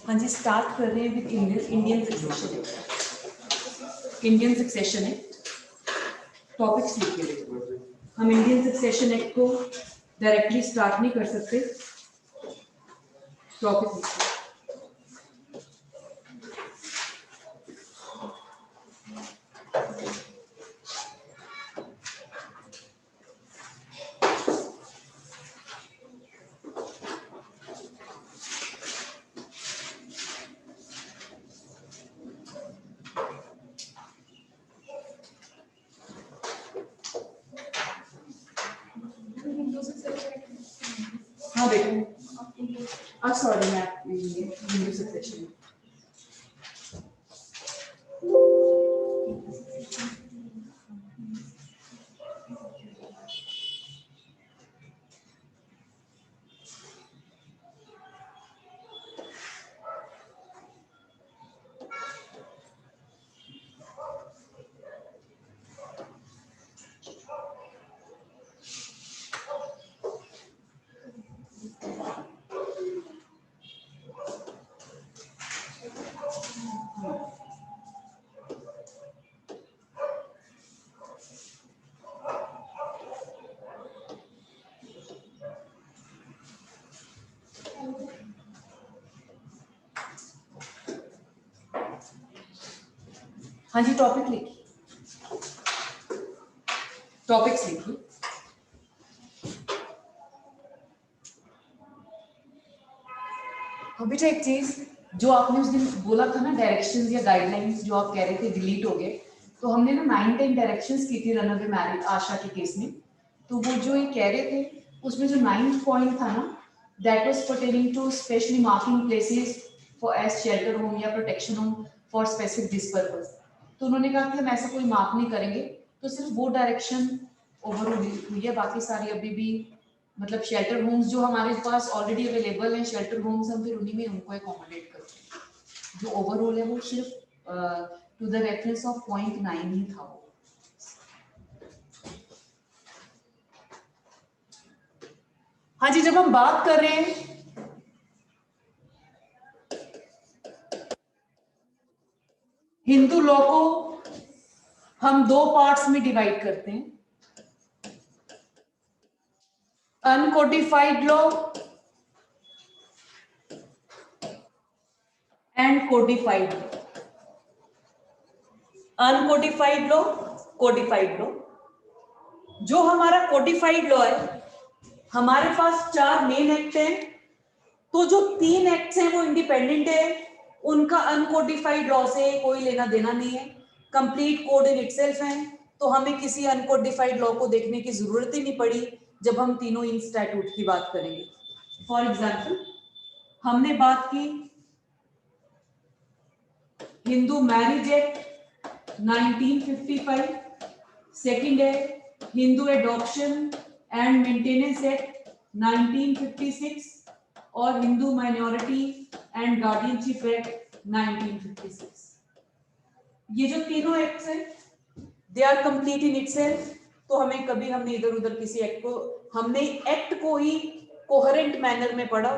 हाँ जी, स्टार्ट कर रहे हैं with Indian succession act. Indian succession act topics लिखिए। हम इंडियन सक्सेशन एक्ट को डायरेक्टली स्टार्ट नहीं कर सकते, टॉपिक लिखिए। हाँ बेटा, सॉरी मैं हिंदू सक्सेशन। हाँ जी, टॉपिक लिखिए, टॉपिक्स लिखिए। अभी एक चीज जो आपने उस दिन बोला था ना, डायरेक्शंस या गाइडलाइंस जो आप कह रहे थे डिलीट हो गए, तो हमने ना 9-10 डायरेक्शंस की थी रनअवे मैरिज आशा के केस में। तो वो जो ये कह रहे थे उसमें जो 9th पॉइंट था ना, that was pertaining to specially marking places for as shelter home या protection home for specific this purpose. तो उन्होंने कहा कि हम ऐसा कोई मार्क नहीं करेंगे, तो सिर्फ वो डायरेक्शन ओवर हुई है, बाकी सारी अभी भी मतलब शेल्टर होम्स जो हमारे पास ऑलरेडी अवेलेबल हैं, शेल्टर होम्स हम फिर उन्हीं में उनको एकोमोडेट करते हैं। जो ओवरऑल है वो सिर्फ टू द रेफरेंस ऑफ 0.9 ही था वो। हाँ जी, जब हम बात कर रहे हैं हिंदू लॉ को हम दो पार्ट्स में डिवाइड करते हैं, uncodified law and codified law. Uncodified law, codified law. जो हमारा कोडिफाइड लॉ है, हमारे पास 4 मेन एक्ट हैं, तो जो 3 एक्ट्स हैं वो इंडिपेंडेंट है, उनका अनकोडिफाइड लॉ से कोई लेना देना नहीं है, कंप्लीट कोड इन इटसेल्फ है, तो हमें किसी अनकोडिफाइड लॉ को देखने की जरूरत ही नहीं पड़ी जब हम तीनों इन स्टैट्यूट की बात करेंगे। फॉर एग्जाम्पल हमने बात की हिंदू मैरिज एक्ट 1955, सेकंड है Hindu adoption and maintenance act 1956 और Hindu minority and guardianship act 1956। ये जो तीनों एक्ट्स हैं they are complete in itself, तो हमें कभी हमने इधर उधर किसी एक्ट को, हमने एक्ट को ही कोहेरेंट मैनर में पढ़ा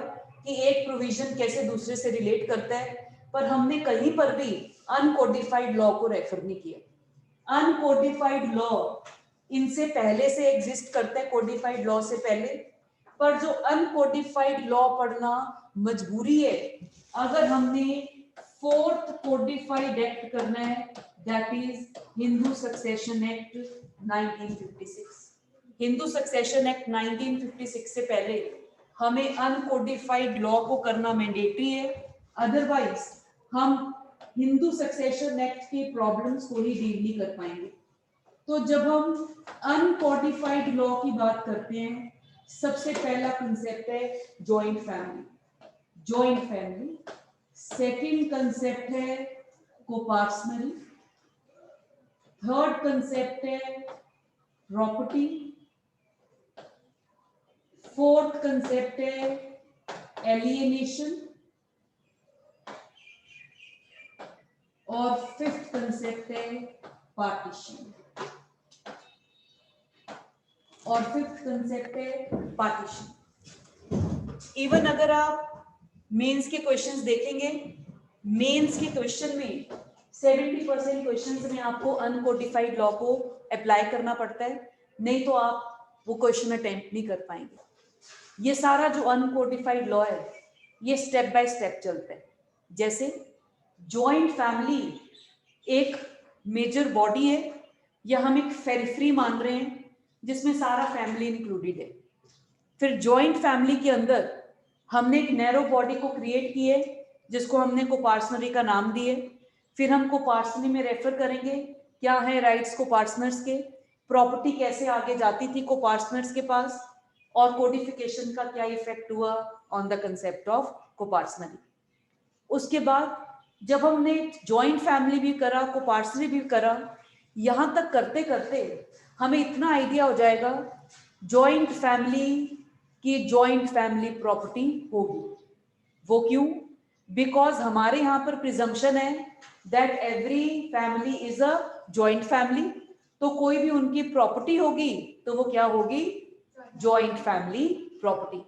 कि एक प्रोविजन कैसे दूसरे से रिलेट करता है, पर हमने कहीं पर भी अनकोडिफाइड लॉ को रेफर नहीं किया। अनकोडिफाइड लॉ इनसे पहले से एग्जिस्ट करता है, कोडिफाइड लॉ से पहले, पर जो अनकोडिफाइड लॉ पढ़ना मजबूरी है अगर हमने 4th कोडिफाइड एक्ट करना है, that is Hindu succession act 1956। Hindu succession act 1956 से पहले हमें अनकोडिफाइड लॉ को करना मैंडेटरी है, अदरवाइज हम हिंदू सक्सेशन एक्ट के प्रॉब्लम्स को ही डील नहीं कर पाएंगे। तो जब हम अनकोडिफाइड लॉ की बात करते हैं, सबसे पहला कंसेप्ट है joint family, joint family. Second concept है कोपार्सनरी। थर्ड कंसेप्ट है प्रॉपर्टी। फोर्थ कंसेप्ट है एलिएनेशन और फिफ्थ कंसेप्ट है पार्टीशन। और फिफ्थ कंसेप्ट है पार्टीशन। इवन अगर आप मेंस के क्वेश्चंस देखेंगे, मेंस के क्वेश्चन में 70% क्वेश्चंस में आपको अनकोडिफाइड लॉ को अप्लाई करना पड़ता है, नहीं तो आप वो क्वेश्चन अटेम्प्ट नहीं कर पाएंगे। ये सारा जो अनकोडिफाइड लॉ है ये स्टेप बाय स्टेप चलता है। जैसे जॉइंट फैमिली एक मेजर बॉडी है, या हम एक फेरिफ्री मान रहे हैं जिसमें सारा फैमिली इंक्लूडेड है। फिर जॉइंट फैमिली के अंदर हमने एक नैरो बॉडी को क्रिएट की है जिसको हमने कोपार्सनरी का नाम दिए। फिर हम कोपार्सनरी में रेफर करेंगे क्या है राइट्स कोपार्सनर्स के, प्रॉपर्टी कैसे आगे जाती थी कोपार्सनर्स के पास, और कोडिफिकेशन का क्या इफेक्ट हुआ on the concept of coparcenary. उसके बाद जब हमने जॉइंट फैमिली भी करा, कोपार्सनरी भी करा, यहां तक करते करते हमें इतना आइडिया हो जाएगा जॉइंट फैमिली की जॉइंट फैमिली प्रॉपर्टी होगी। वो क्यों? बिकॉज हमारे यहाँ पर प्रिजम्पशन है that every family is a joint family, तो कोई भी उनकी प्रॉपर्टी होगी तो वो क्या होगी? Joint family property.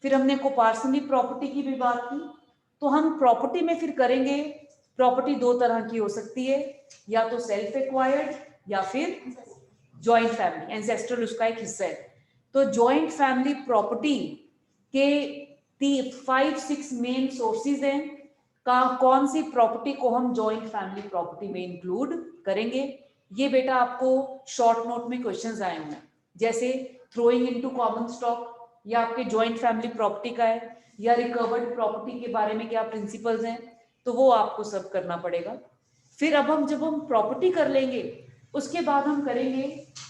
फिर हमने कोपार्सनरी प्रॉपर्टी की भी बात की, तो हम प्रॉपर्टी में फिर करेंगे, प्रॉपर्टी दो तरह की हो सकती है, या तो सेल्फ एक्वायर्ड या फिर जॉइंट फैमिली, एंसेस्ट्रल उसका एक हिस्सा है। तो जॉइंट फैमिली प्रॉपर्टी के 5-6 मेन सोर्सेज हैं का कौन सी प्रॉपर्टी को हम जॉइंट फैमिली प्रॉपर्टी में इंक्लूड करेंगे। ये बेटा आपको शॉर्ट नोट में क्वेश्चंस आए हुए हैं, जैसे थ्रोइंग इनटू कॉमन स्टॉक, या आपके जॉइंट फैमिली प्रॉपर्टी का है, या रिकवर्ड प्रॉपर्टी के बारे में क्या प्रिंसिपल्स हैं, तो वो आपको सब करना पड़ेगा। फिर अब हम जब हम प्रॉपर्टी कर लेंगे उसके बाद हम करेंगे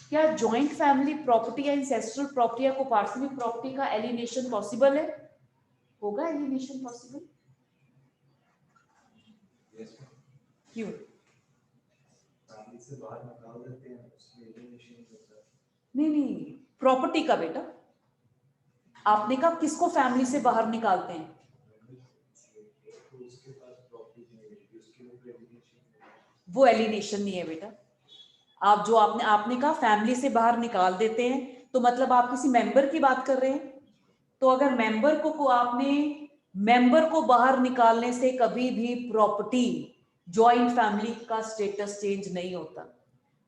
क्या जॉइंट फैमिली प्रॉपर्टी या इंसेस्ट्रल प्रॉपर्टी या कोपार्सनरी प्रॉपर्टी का एलिनेशन पॉसिबल है? होगा एलिनेशन पॉसिबल? क्यों? से बाहर निकाल देते हैं, उसमें एलिमिनेशन होता है। नहीं, प्रॉपर्टी का बेटा आपने कहा किसको फैमिली से बाहर निकालते हैं? तो उसके पास प्रॉपर्टी नहीं है, उसके ऊपर एलिमिनेशन। वो एलिनेशन नहीं है बेटा। आप जो आपने कहा फैमिली से बाहर निकाल देते हैं, तो मतलब आप किसी मेंबर की बात कर रहे हैं। तो अगर मेंबर को बाहर निकालने से कभी भी प्रॉपर्टी जॉइंट फैमिली का स्टेटस चेंज नहीं होता।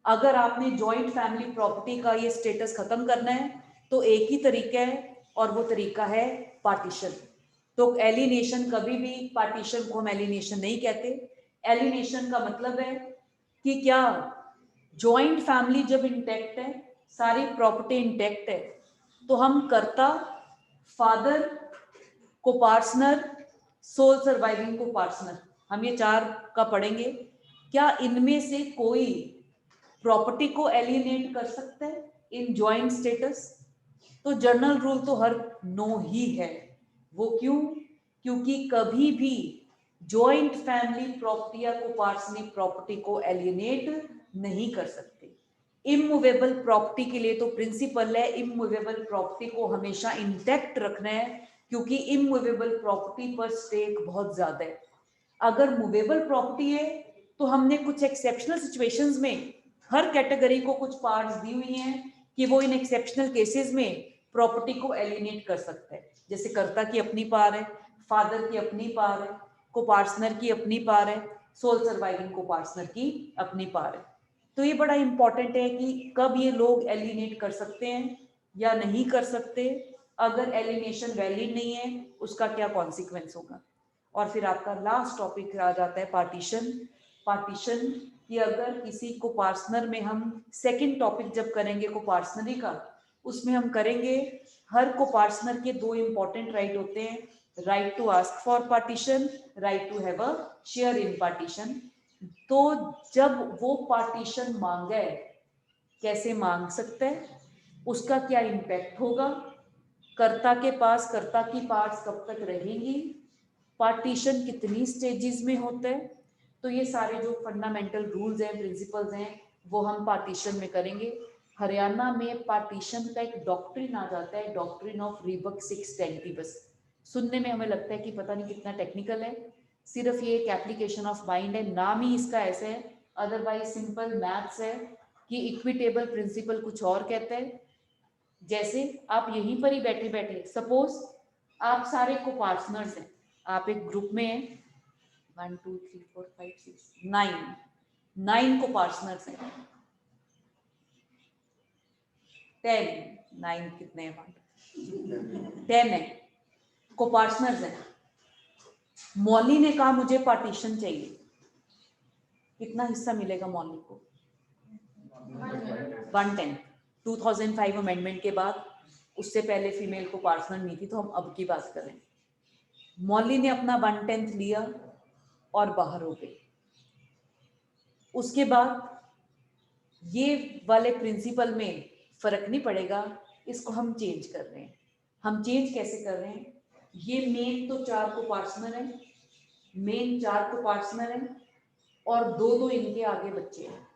अगर आपने जॉइंट फैमिली प्रॉपर्टी का ये स्टेटस खत्म करना है तो एक ही तरीका है, और वो तरीका है पार्टीशन। तो एलिनेशन कभी भी, पार्टीशन को हम एलिनेशन नहीं कहते। एलिनेशन का मतलब है कि क्या जॉइंट फैमिली जब इंटैक्ट है, सारी प्रॉपर्टी इंटैक्ट है, तो हम karta, father, coparcener, sole surviving coparcener, हम ये 4 का पढ़ेंगे। क्या इनमें से कोई प्रॉपर्टी को एलिनेट कर सकता है इन जॉइंट स्टेटस? तो जनरल रूल तो हर नो ही है। वो क्यों? क्योंकि कभी भी जॉइंट फैमिली प्रॉपर्टी या कोपार्सनरी प्रॉपर्टी को एलिनेट नहीं कर सकते। इमूवेबल प्रॉपर्टी के लिए तो प्रिंसिपल है इमूवेबल प्रॉपर्टी को हमेशा इंटैक्ट रखना है, क्योंकि इमूवेबल प्रॉपर्टी पर स्टेक बहुत ज्यादा है। अगर मूवेबल प्रॉपर्टी है तो हमने कुछ एक्सेप्शनल सिचुएशंस में हर कैटेगरी को कुछ पार्ट्स दी हुई हैं कि वो इन एक्सेप्शनल केसेस में प्रॉपर्टी को एलिनेट कर सकता है। जैसे कर्ता की अपनी पार है, फादर की अपनी पार है, कोपार्सनर की अपनी पार है, सोल सर्वाइविंग कोपार्सनर की अपनी पार है। तो ये बड़ा इंपॉर्टेंट है कि कब ये लोग एलिनेट कर सकते हैं या नहीं कर सकते, अगर एलिनेशन वैलिड नहीं है उसका क्या कॉन्सिक्वेंस होगा। और फिर आपका लास्ट टॉपिक आ जाता है पार्टीशन। पार्टीशन कि अगर किसी को पार्टनर में हम सेकंड टॉपिक जब करेंगे को पार्टनरी का, उसमें हम करेंगे हर को पार्टनर के 2 इंपॉर्टेंट राइट होते हैं, right to ask for partition, right to have a share in partition. तो जब वो पार्टीशन मांगे, कैसे मांग सकता है, उसका क्या इम्पैक्ट होगा, कर्ता के पास कर्ता की पार्ट्स कब तक रहेंगी, पार्टीशन कितनी स्टेजेस में होता है, तो ये सारे जो फंडामेंटल रूल्स हैं, प्रिंसिपल्स हैं, वो हम पार्टीशन में करेंगे। हरियाणा में पार्टीशन का एक डॉक्ट्रिन आ जाता है, डॉक्ट्रिन ऑफ रीबक 620। सुनने में हमें लगता है कि पता नहीं कितना टेक्निकल है, सिर्फ ये एक एप्लीकेशन ऑफ माइंड है, नाम ही इसका ऐसे है, अदरवाइज सिंपल मैथ्स है कि इक्विटेबल प्रिंसिपल कुछ और कहता है। जैसे आप यहीं पर ही बैठे बैठे, सपोज आप सारे को पार्टनर्स हैं, आप एक ग्रुप में हैं, 1 2 3 4 5 6 9 को पार्टनर्स हैं, 10 9 कितने हैं, 10 है को पार्टनर्स हैं। मौली ने कहा मुझे पार्टीशन चाहिए, कितना हिस्सा मिलेगा मौली को? 1/10। 2005 अमेंडमेंट के बाद, उससे पहले फीमेल को पार्टनर नहीं थी, तो हम अब की बात करें। मौली ने अपना 1/10 लिया और बाहर हो गई। उसके बाद ये वाले प्रिंसिपल में फर्क नहीं पड़ेगा, इसको हम चेंज कर रहे हैं। हम चेंज कैसे कर रहे हैं? ये मेन तो 4 को पार्टनर है, मेन 4 को पार्टनर है और 2 इनके आगे बच्चे हैं।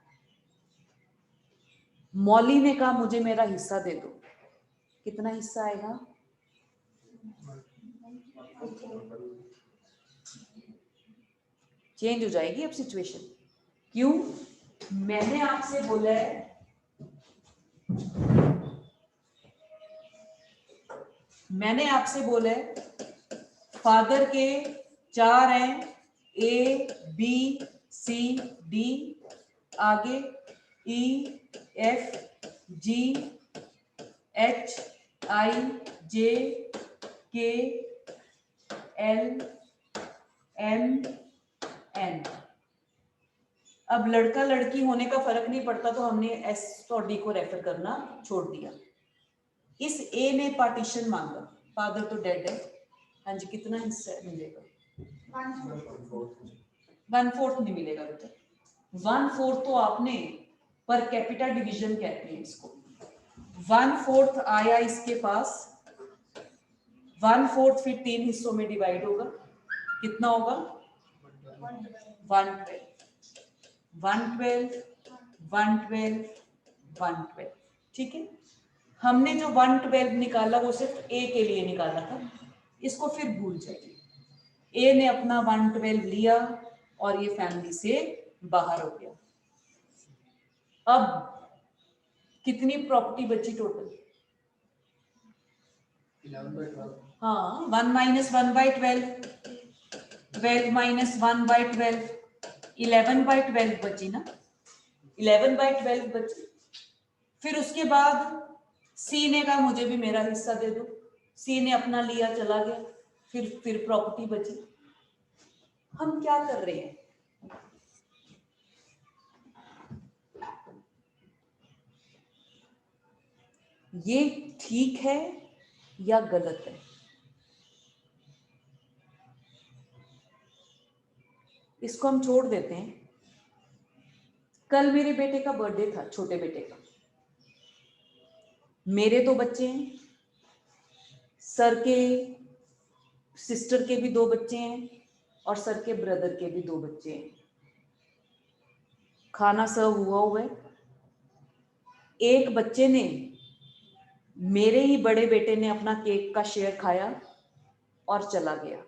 मौली ने कहा मुझे मेरा हिस्सा दे दो, कितना हिस्सा आएगा? चेंज हो जाएगी अब सिचुएशन। क्यों? मैंने आपसे बोला है, मैंने आपसे बोला है फादर के 4 हैं, ए बी सी डी, आगे E F G H I जे के एल एम एन। अब लड़का लड़की होने का फर्क नहीं पड़ता, तो हमने एस और डी को रेफर करना छोड़ दिया। इस ए ने पार्टीशन मांगा, फादर तो डेड है, हाँ जी, कितना हिस्सा मिलेगा? 1/4 नहीं मिलेगा बेटा। 1/4 तो आपने पर कैपिटा डिवीजन कहते हैं इसको। 1/4 आया इसके पास, 1/4 फिर 3 हिस्सों में डिवाइड होगा, कितना होगा? 112 112 112 112। ठीक है, हमने जो 112 निकाला वो सिर्फ ए के लिए निकाला था, इसको फिर भूल जाइए। ए ने अपना 112 लिया और ये फैमिली से बाहर हो गया। अब कितनी प्रॉपर्टी बची टोटल? 11/12। हाँ, 1 - 1/12, 12 - 1/12, 11/12 बची ना, 11/12 बची। फिर उसके बाद सी ने कहा मुझे भी मेरा हिस्सा दे दो, सी ने अपना लिया, चला गया, फिर प्रॉपर्टी बची। हम क्या कर रहे हैं? ये ठीक है या गलत है? इसको हम छोड़ देते हैं। कल मेरे बेटे का बर्थडे था, छोटे बेटे का। मेरे 2 बच्चे हैं, सर के सिस्टर के भी 2 बच्चे हैं और सर के ब्रदर के भी 2 बच्चे हैं। खाना सर्व हुआ है। एक बच्चे ने, मेरे ही बड़े बेटे ने अपना केक का शेयर खाया और चला गया।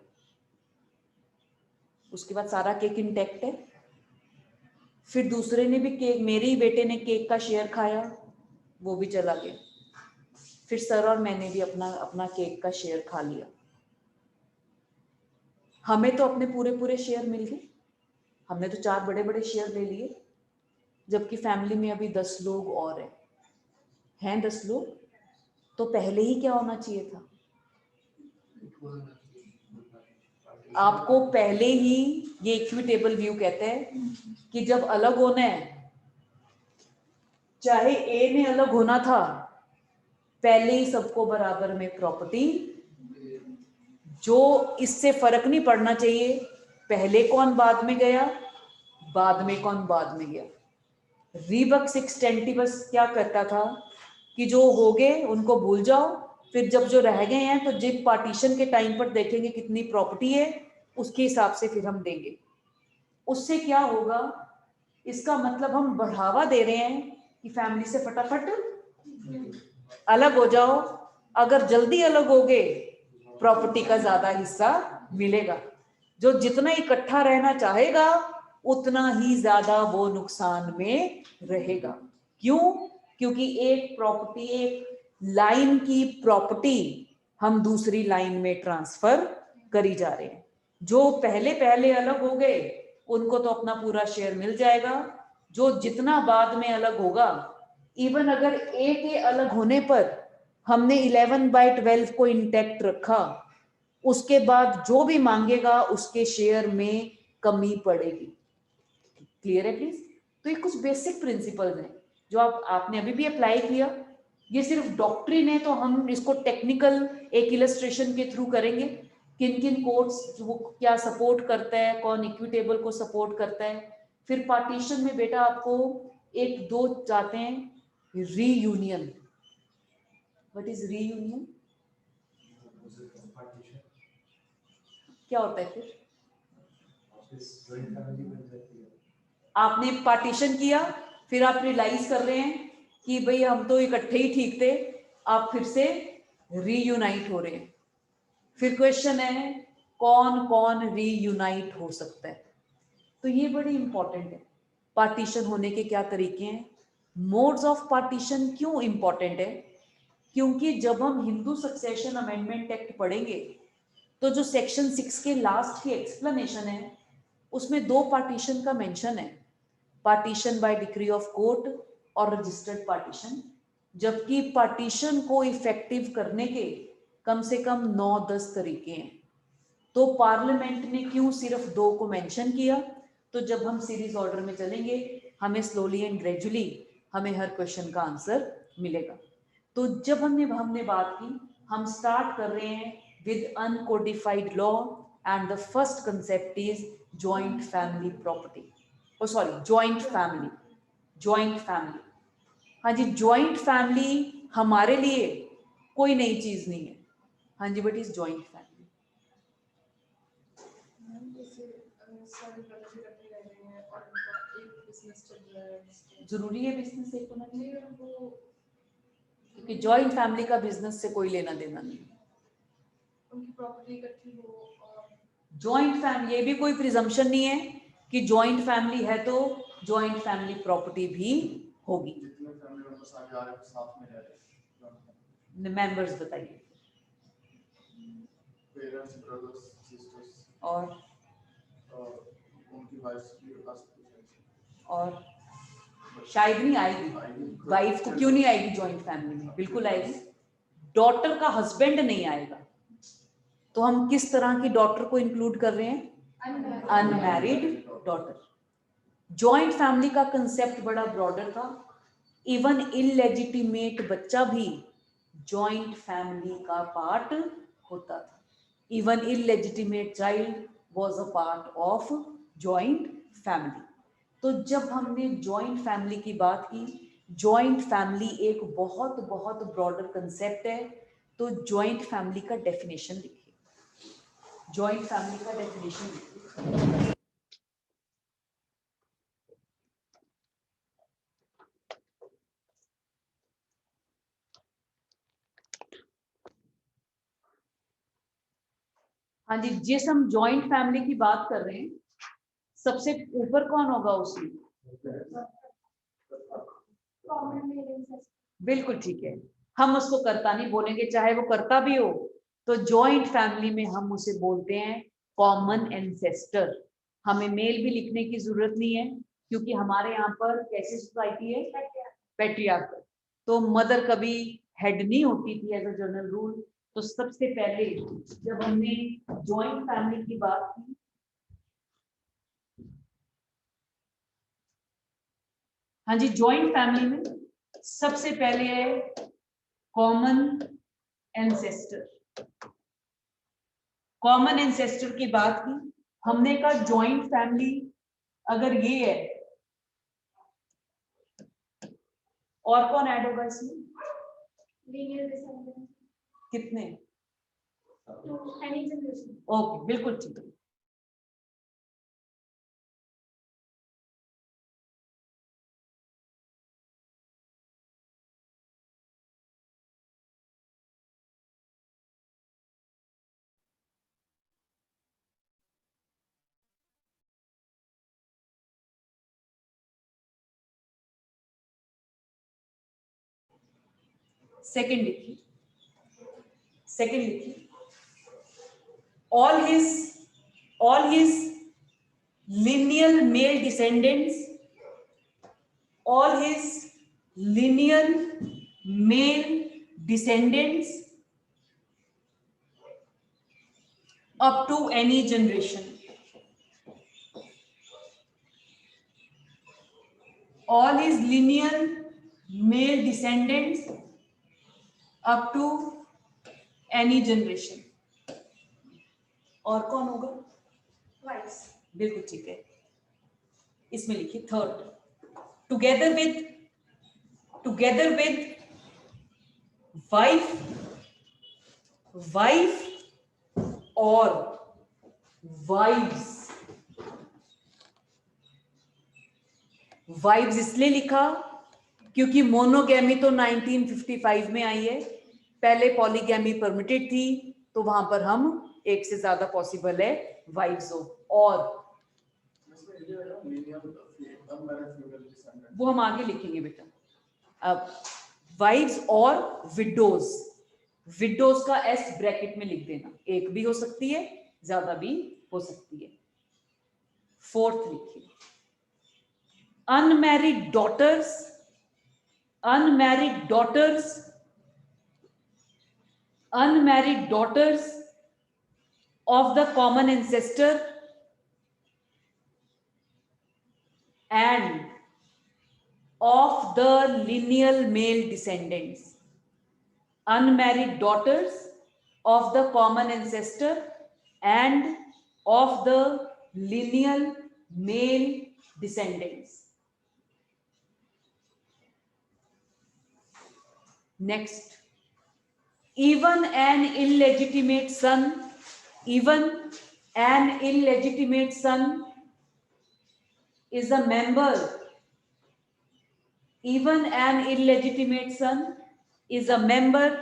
उसके बाद सारा केक इंटैक्ट है। फिर दूसरे ने भी केक, मेरे ही बेटे ने केक का शेयर खाया, वो भी चला गया। फिर सर और मैंने भी अपना अपना केक का शेयर खा लिया। हमें तो अपने पूरे पूरे शेयर मिल गए, हमने तो 4 बड़े बड़े शेयर ले लिए, जबकि फैमिली में अभी 10 लोग और हैं 10 लोग। तो पहले ही क्या होना चाहिए था? आपको पहले ही, ये इक्विटेबल व्यू कहते हैं कि जब अलग होना है, चाहे ए ने अलग होना था, पहले ही सबको बराबर में प्रॉपर्टी, जो इससे फर्क नहीं पड़ना चाहिए पहले कौन बाद में गया, बाद में कौन बाद में गया। रीबक 620 बस क्या कहता था कि जो हो गए उनको भूल जाओ, फिर जब जो रह गए हैं तो जिन पार्टीशन के टाइम पर देखेंगे कितनी प्रॉपर्टी है, उसके हिसाब से फिर हम देंगे। उससे क्या होगा, इसका मतलब हम बढ़ावा दे रहे हैं कि फैमिली से फटाफट अलग हो जाओ। अगर जल्दी अलग होगे प्रॉपर्टी का ज्यादा हिस्सा मिलेगा। जो जितना इकट्ठा रहना चाहेगा उतना ही ज्यादा वो नुकसान में रहेगा। क्यों? क्योंकि एक प्रॉपर्टी, एक लाइन की प्रॉपर्टी हम दूसरी लाइन में ट्रांसफर करी जा रहे हैं। जो पहले पहले अलग हो गए उनको तो अपना पूरा शेयर मिल जाएगा। जो जितना बाद में अलग होगा, इवन अगर ए के अलग होने पर हमने 11/12 को इंटैक्ट रखा, उसके बाद जो भी मांगेगा उसके शेयर में कमी पड़ेगी। क्लियर है प्लीज? तो ये कुछ बेसिक प्रिंसिपल्स हैं जो आपने अभी भी अप्लाई किया। ये सिर्फ डॉक्ट्रिन है, तो हम इसको टेक्निकल एक इलस्ट्रेशन के थ्रू करेंगे। किन किन कोड्स वो क्या सपोर्ट करता है, कौन इक्विटेबल को सपोर्ट करता है। फिर पार्टीशन में बेटा आपको एक दो चाहते हैं reunion. What is reunion? Partition क्या होता है फिर? जॉइंट फैमिली बन जाती है। आपने पार्टीशन किया, फिर आप रियलाइज कर रहे हैं कि भाई हम तो इकट्ठे ही ठीक थे, आप फिर से रीयूनाइट हो रहे हैं। फिर क्वेश्चन है कौन कौन रीयूनाइट हो सकता है। तो ये बड़ी इंपॉर्टेंट है। पार्टीशन होने के क्या तरीके हैं, मोड्स ऑफ पार्टीशन क्यों इंपॉर्टेंट है? क्योंकि जब हम हिंदू सक्सेशन अमेंडमेंट एक्ट पढ़ेंगे तो जो सेक्शन 6 के लास्ट की एक्सप्लेनेशन है उसमें दो पार्टीशन का मेंशन है, partition by decree of court और रजिस्टर्ड पार्टीशन। जबकि पार्टीशन को इफेक्टिव करने के कम से कम 9-10 तरीके हैं। तो पार्लियामेंट ने क्यों सिर्फ दो को मेंशन किया? तो जब हम सीरीज ऑर्डर में चलेंगे हमें स्लोली एंड ग्रेजुअली हमें हर क्वेश्चन का आंसर मिलेगा। तो जब हमने बात की, हम स्टार्ट कर रहे हैं with uncodified law and the first concept is joint family property. Oh sorry, joint family. Joint family, हाँ जी, जॉइंट फैमिली हमारे लिए कोई नई चीज नहीं है। हाँ जी, बट इज जॉइंट फैमिली। जरूरी है बिजनेस एक होना चाहिए? क्योंकि जॉइंट फैमिली का बिजनेस से कोई लेना देना नहीं। उनकी प्रॉपर्टी इकट्ठी हो और जॉइंट फैमिली, ये भी कोई प्रिजम्पशन नहीं है कि जॉइंट फैमिली है तो जॉइंट फैमिली प्रॉपर्टी भी होगी। जितने फैमिली मेंबर्स आगे आ रहे हैं साथ में रह रहे हैं, मेंबर्स बताइए। पेरेंट्स, ब्रदर्स, सिस्टर्स और उनकी वाइफ्स भी आ सकती हैं। और शायद नहीं आएगी। वाइफ को क्यों नहीं आएगी जॉइंट फैमिली में? बिल्कुल आएगी। डॉटर का हस्बैंड नहीं आएगा। तो हम किस तरह की डॉटर को इंक्लूड कर रहे हैं? Unmarried daughter. जॉइंट फैमिली का कंसेप्ट बड़ा ब्रॉडर था। इवन इलेजिटिमेट बच्चा भी जॉइंट फैमिली का पार्ट होता था। Even illegitimate child was a part of joint family. तो जब हमने जॉइंट फैमिली की बात की, जॉइंट फैमिली एक बहुत बहुत ब्रॉडर कंसेप्ट है। तो जॉइंट फैमिली का डेफिनेशन लिखिए। जॉइंट फैमिली का डेफिनेशन लिखिए। हाँ जी, जिस हम जॉइंट फैमिली की बात कर रहे हैं, सबसे ऊपर कौन होगा उसमें? बिल्कुल ठीक है। हम उसको कर्ता नहीं बोलेंगे, चाहे वो कर्ता भी हो। तो जॉइंट फैमिली में हम उसे बोलते हैं कॉमन एंसेस्टर। हमें मेल भी लिखने की जरूरत नहीं है क्योंकि हमारे यहाँ पर कैसी सोसाइटी है? पैट्रियार्कल। तो मदर कभी हेड नहीं होती थी एज अ जनरल रूल। तो सबसे पहले जब हमने जॉइंट फैमिली की बात की, हाँ जी, जॉइंट फैमिली में सबसे पहले है कॉमन एंसेस्टर। कॉमन एंसेस्टर की बात की हमने, कहा जॉइंट फैमिली अगर ये है, और कौन ऐड होगा इसमें? Linear descendant. कितने? to any generation. ओके, बिल्कुल ठीक है। सेकंड लिखिए, सेकंड लिखिए, all his lineal male descendants, all his lineal male descendants up to any generation, all his lineal male descendants up to any generation। और कौन होगा? Wives. बिल्कुल ठीक है। इसमें लिखिए थर्ड, टुगेदर विद वाइफ और वाइव्स इसलिए लिखा क्योंकि मोनोगैमी तो 1955 में आई है, पहले पॉलीगैमी परमिटेड थी, तो वहां पर हम एक से ज्यादा पॉसिबल है वाइव्स हो। और वो हम आगे लिखेंगे बेटा। अब वाइव्स और विडोज का एस ब्रैकेट में लिख देना, एक भी हो सकती है, ज्यादा भी हो सकती है। फोर्थ लिखिए, unmarried daughters of the common ancestor and of the lineal male descendants, unmarried daughters of the common ancestor and of the lineal male descendants। Next, even an illegitimate son is a member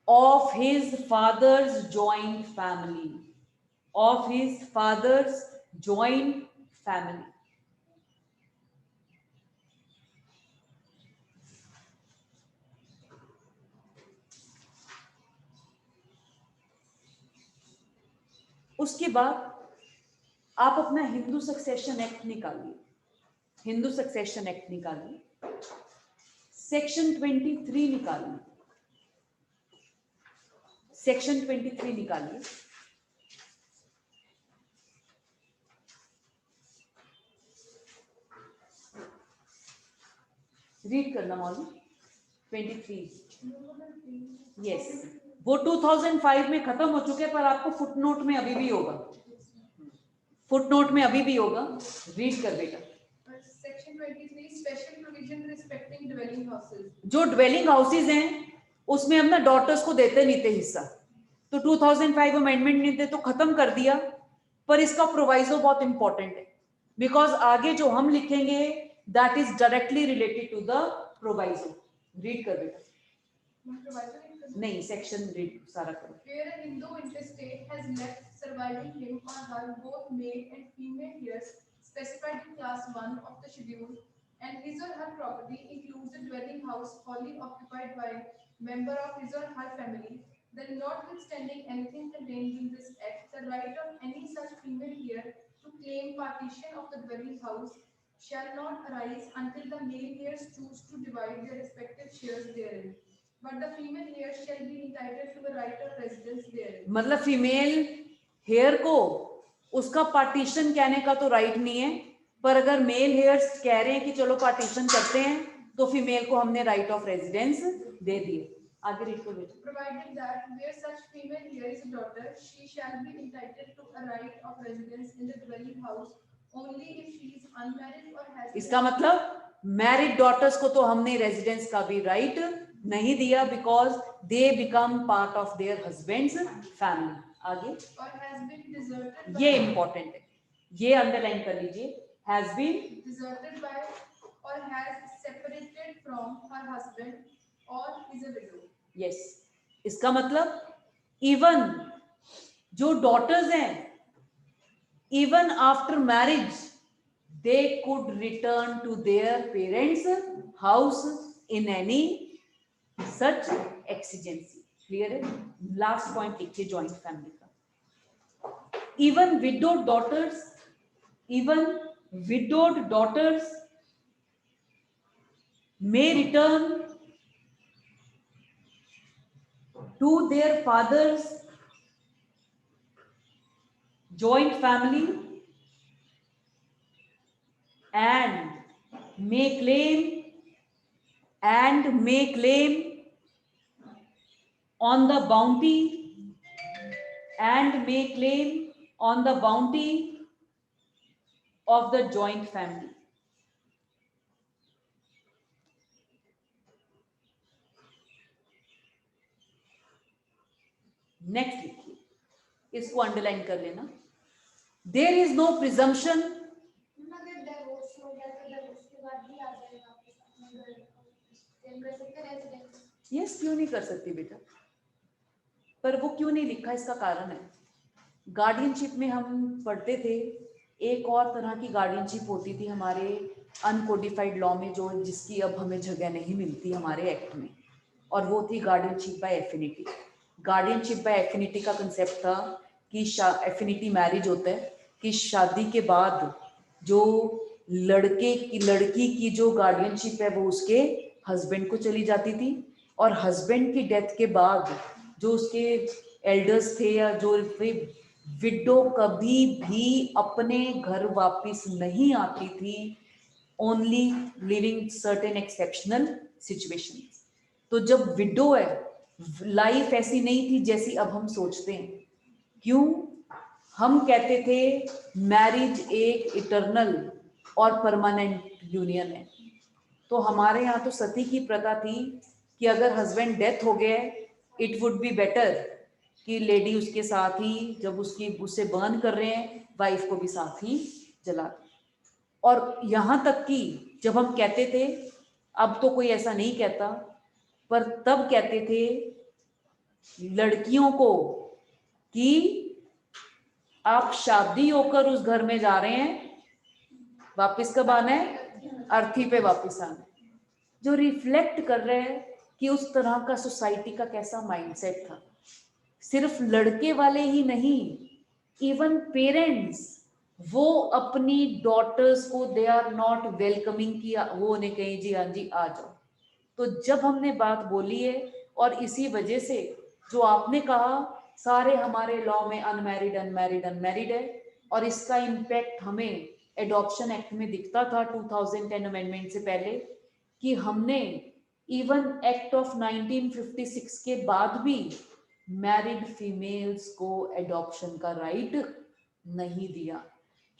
of his father's joint family, उसके बाद आप अपना Hindu succession act निकालिए, section 23 निकालिए, read करना मौलवी। 23 yes, वो 2005 में खत्म हो चुके हैं, पर आपको फुटनोट में अभी भी होगा, रीड कर बेटा। Section 23 special provision respecting dwelling houses. जो ड्वेलिंग हाउसेज हैं उसमें हम ना डॉटर्स को देते नहीं थे हिस्सा, तो 2005 अमेंडमेंट नहीं थे तो खत्म कर दिया, पर इसका प्रोवाइजो बहुत इंपॉर्टेंट है, बिकॉज आगे जो हम लिखेंगे that is directly related to the proviso. Read कर बेटा। नहीं, सेक्शन रीड सारा करो। Where a Hindu intestate has left surviving him or her both male and female heirs specified in class 1 of the schedule, and his or her property includes a dwelling house wholly occupied by member of his or her family, then notwithstanding anything contained in this act, the right of any such female heir to claim partition of the dwelling house shall not arise until the male heirs choose to divide their respective shares therein. But the female heirs shall be entitled to the right of residence therein. मतलब female hair को उसका partition कहने का तो right नहीं है, पर अगर मेल हेयर्स कह रहे हैं कि चलो पार्टीशन करते हैं, तो फीमेल को हमने राइट ऑफ रेजिडेंस दे दिए। आगे रीड करो बेटा। Provided that where such female heir is a daughter, she shall be entitled to a right of residence in the dwelling house only if she is unmarried or has. इसका मतलब married daughters को तो हमने residence का भी right नहीं दिया because they become part of their husbands family. आगे or has been deserted ये by, इंपॉर्टेंट है, ये अंडरलाइन कर लीजिए, has been deserted by or has separated from her husband or is a widow. Yes. इसका मतलब इवन जो daughters हैं, even after marriage they could return to their parents house in any such exigency. Clear है? Last point लिखिए joint family का। Even widowed daughters may return to their father's joint family and may claim on the bounty of the joint family. Next लिखिए, इसको underline कर लेना। There is no presumption, yes क्यों नहीं कर सकती बेटा, पर वो क्यों नहीं लिखा, इसका कारण है। गार्डियनशिप में हम पढ़ते थे, एक और तरह की गार्डियनशिप होती थी हमारे अनकोडिफाइड लॉ में, जो जिसकी अब हमें जगह नहीं मिलती हमारे एक्ट में, और वो थी guardianship by affinity. Guardianship by affinity का कंसेप्ट था कि एफिनिटी मैरिज होता है कि शादी के बाद जो लड़की की जो गार्डियनशिप है वो उसके हस्बैंड को चली जाती थी, और हस्बैंड की डेथ के बाद जो उसके एल्डर्स थे या जो विडो कभी भी अपने घर वापस नहीं आती थी, only living certain exceptional situations. तो जब विडो है, लाइफ ऐसी नहीं थी जैसी अब हम सोचते हैं। क्यों? हम कहते थे मैरिज एक इटर्नल और परमानेंट यूनियन है। तो हमारे यहाँ तो सती की प्रथा थी कि अगर हस्बैंड डेथ हो गया, इट वुड बी बेटर कि लेडी उसके साथ ही, जब उससे बर्न कर रहे हैं, वाइफ को भी साथ ही जला दे। और यहाँ तक कि जब हम कहते थे, अब तो कोई ऐसा नहीं कहता, पर तब कहते थे लड़कियों को कि आप शादी होकर उस घर में जा रहे हैं, वापस कब आना है? अर्थी पे वापस आना है। जो रिफ्लेक्ट कर रहे हैं कि उस तरह का सोसाइटी का कैसा माइंडसेट था। सिर्फ लड़के वाले ही नहीं, इवन पेरेंट्स, वो अपनी डॉटर्स को दे आर नॉट वेलकमिंग किया, वो उन्हें कहीं जी हाँ जी आ जाओ। तो जब हमने बात बोली है, और इसी वजह से जो आपने कहा सारे हमारे लॉ में अनमैरिड है, और इसका इम्पैक्ट हमें एडॉप्शन एक्ट में दिखता था 2010 अमेंडमेंट से पहले, कि हमने इवन एक्ट ऑफ 1956 के बाद भी मैरिड फीमेल्स को एडॉप्शन का राइट नहीं दिया,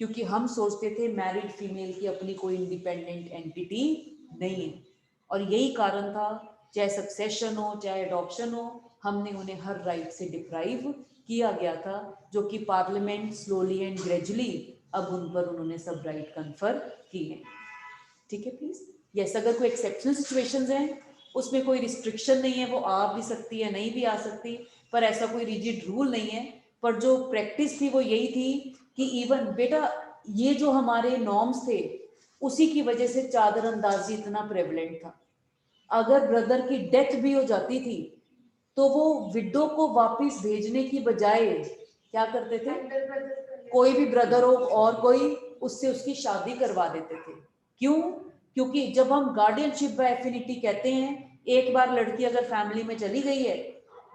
क्योंकि हम सोचते थे मैरिड फीमेल की अपनी कोई इंडिपेंडेंट एंटिटी नहीं है। और यही कारण था, चाहे सक्सेशन हो चाहे एडॉप्शन हो, हमने उन्हें हर राइट से डिप्राइव किया गया था, जो कि पार्लियामेंट स्लोली एंड ग्रेजुअली अब उन पर उन्होंने सब राइट कन्फर किए। ठीक है प्लीज। यस, अगर कोई एक्सेप्शनल सिचुएशंस हैं, उसमें कोई रिस्ट्रिक्शन नहीं है, वो आ भी सकती है नहीं भी आ सकती, पर ऐसा कोई रिजिड रूल नहीं है। पर जो प्रैक्टिस थी वो यही थी कि इवन बेटा, ये जो हमारे नॉर्म्स थे, उसी की वजह से चादर अंदाजी इतना प्रेवलेंट था। अगर ब्रदर की डेथ भी हो जाती थी तो वो विडो को वापस भेजने की बजाय क्या करते थे, कोई भी ब्रदर हो और कोई, उससे उसकी शादी करवा देते थे। क्यों? क्योंकि जब हम गार्डियनशिप बाय एफिनिटी कहते हैं, एक बार लड़की अगर फैमिली में चली गई है,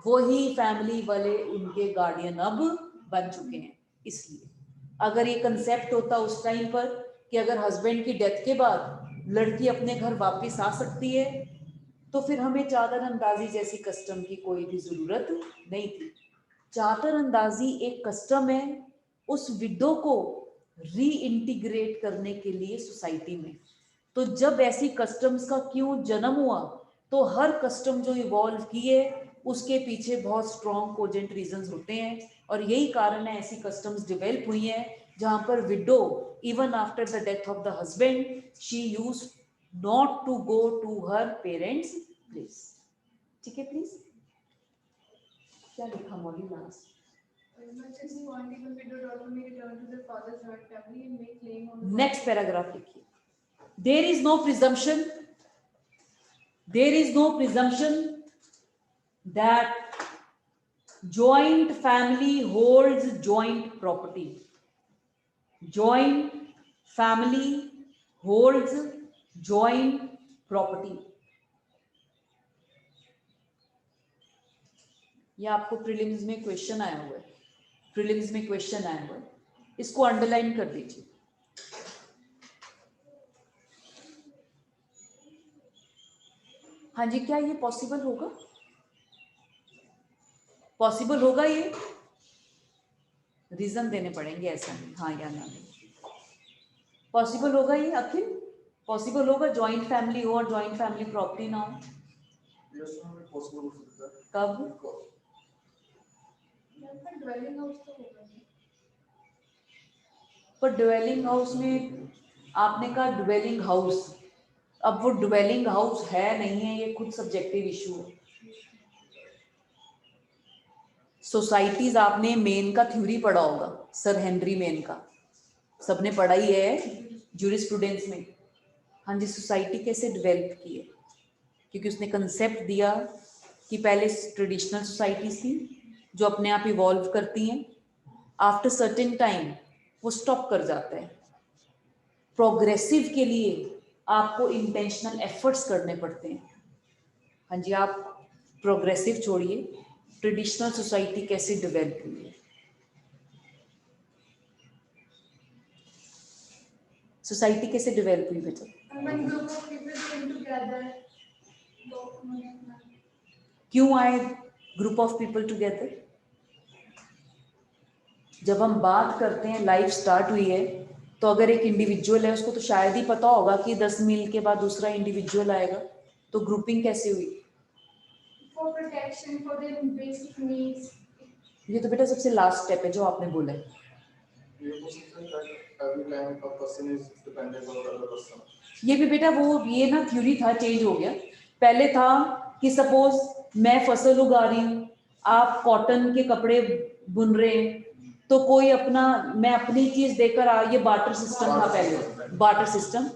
वो ही फैमिली वाले उनके गार्डियन अब बन चुके हैं। इसलिए अगर ये कंसेप्ट होता उस टाइम पर कि अगर हस्बैंड की डेथ के बाद लड़की अपने घर वापस आ सकती है, तो फिर हमें चादर अंदाजी जैसी कस्टम की कोई भी जरूरत नहीं थी। चादर अंदाजी एक कस्टम है उस विडो को री इंटीग्रेट करने के लिए सोसाइटी में। तो जब ऐसी कस्टम्स का क्यों जन्म हुआ? तो हर कस्टम जो इवॉल्व की है उसके पीछे बहुत स्ट्रॉन्ग कोजेंट रीजंस होते हैं, और यही कारण है ऐसी कस्टम्स डेवलप हुई हैं जहां पर widow even after the death of the husband she used not to go to her parents place. ठीक है प्लीज, क्या लिखा मौली लास्ट? नेक्स्ट पैराग्राफ लिखिए। There is no presumption, there is no presumption that joint family holds joint property. Joint family holds joint property. ये आपको prelims में question आया हुआ है, प्रीलिम्स में क्वेश्चन आया हुआ है, इसको अंडरलाइन कर दीजिए। हाँ जी, क्या ये पॉसिबल होगा? पॉसिबल होगा? ये रीजन देने पड़ेंगे, ऐसा नहीं हाँ या ना नहीं। पॉसिबल होगा ये अखिल? पॉसिबल होगा जॉइंट फैमिली हो और जॉइंट फैमिली प्रॉपर्टी ना हो? यस मैम, पॉसिबल हो सकता है। कब? पर ड्वेलिंग हाउस में आपने कहा ड्वेलिंग हाउस, अब वो ड्वेलिंग हाउस है नहीं है, ये खुद सब्जेक्टिव इशू है। सोसाइटीज आपने मेन का थ्योरी पढ़ा होगा, सर हेनरी मेन का, सबने पढ़ा ही है जूरिस्प्रूडेंस में। हाँ जी, सोसाइटी कैसे डेवलप की है, क्योंकि उसने कंसेप्ट दिया कि पहले ट्रेडिशनल सोसाइटीज थी जो अपने आप इवॉल्व करती हैं, आफ्टर सर्टेन टाइम वो स्टॉप कर जाता है। प्रोग्रेसिव के लिए आपको इंटेंशनल एफर्ट्स करने पड़ते हैं। हाँ जी, आप प्रोग्रेसिव छोड़िए, ट्रेडिशनल सोसाइटी कैसे डेवलप हुई है। सोसाइटी कैसे डेवलप हुई बेटा? क्यों आए ग्रुप ऑफ पीपल टुगेदर? जब हम बात करते हैं लाइफ स्टार्ट हुई है, तो अगर एक इंडिविजुअल है उसको तो शायद ही पता होगा कि 10 मील के बाद दूसरा इंडिविजुअल आएगा, तो ग्रुपिंग कैसे हुई? For protection, for their basic needs. ये तो बेटा सबसे लास्ट स्टेप है जो आपने बोला है। ये हो सकता है that every time a person is dependent on other person. ये भी बेटा वो ये ना थ्योरी था, चेंज हो गया। पहले था कि सपोज मैं फसल उगा रही हूँ, आप कॉटन के कपड़े बुन रहे हैं, तो कोई अपना मैं अपनी चीज देकर आ, ये बार्टर सिस्टम था पहले, बार्टर सिस्टम।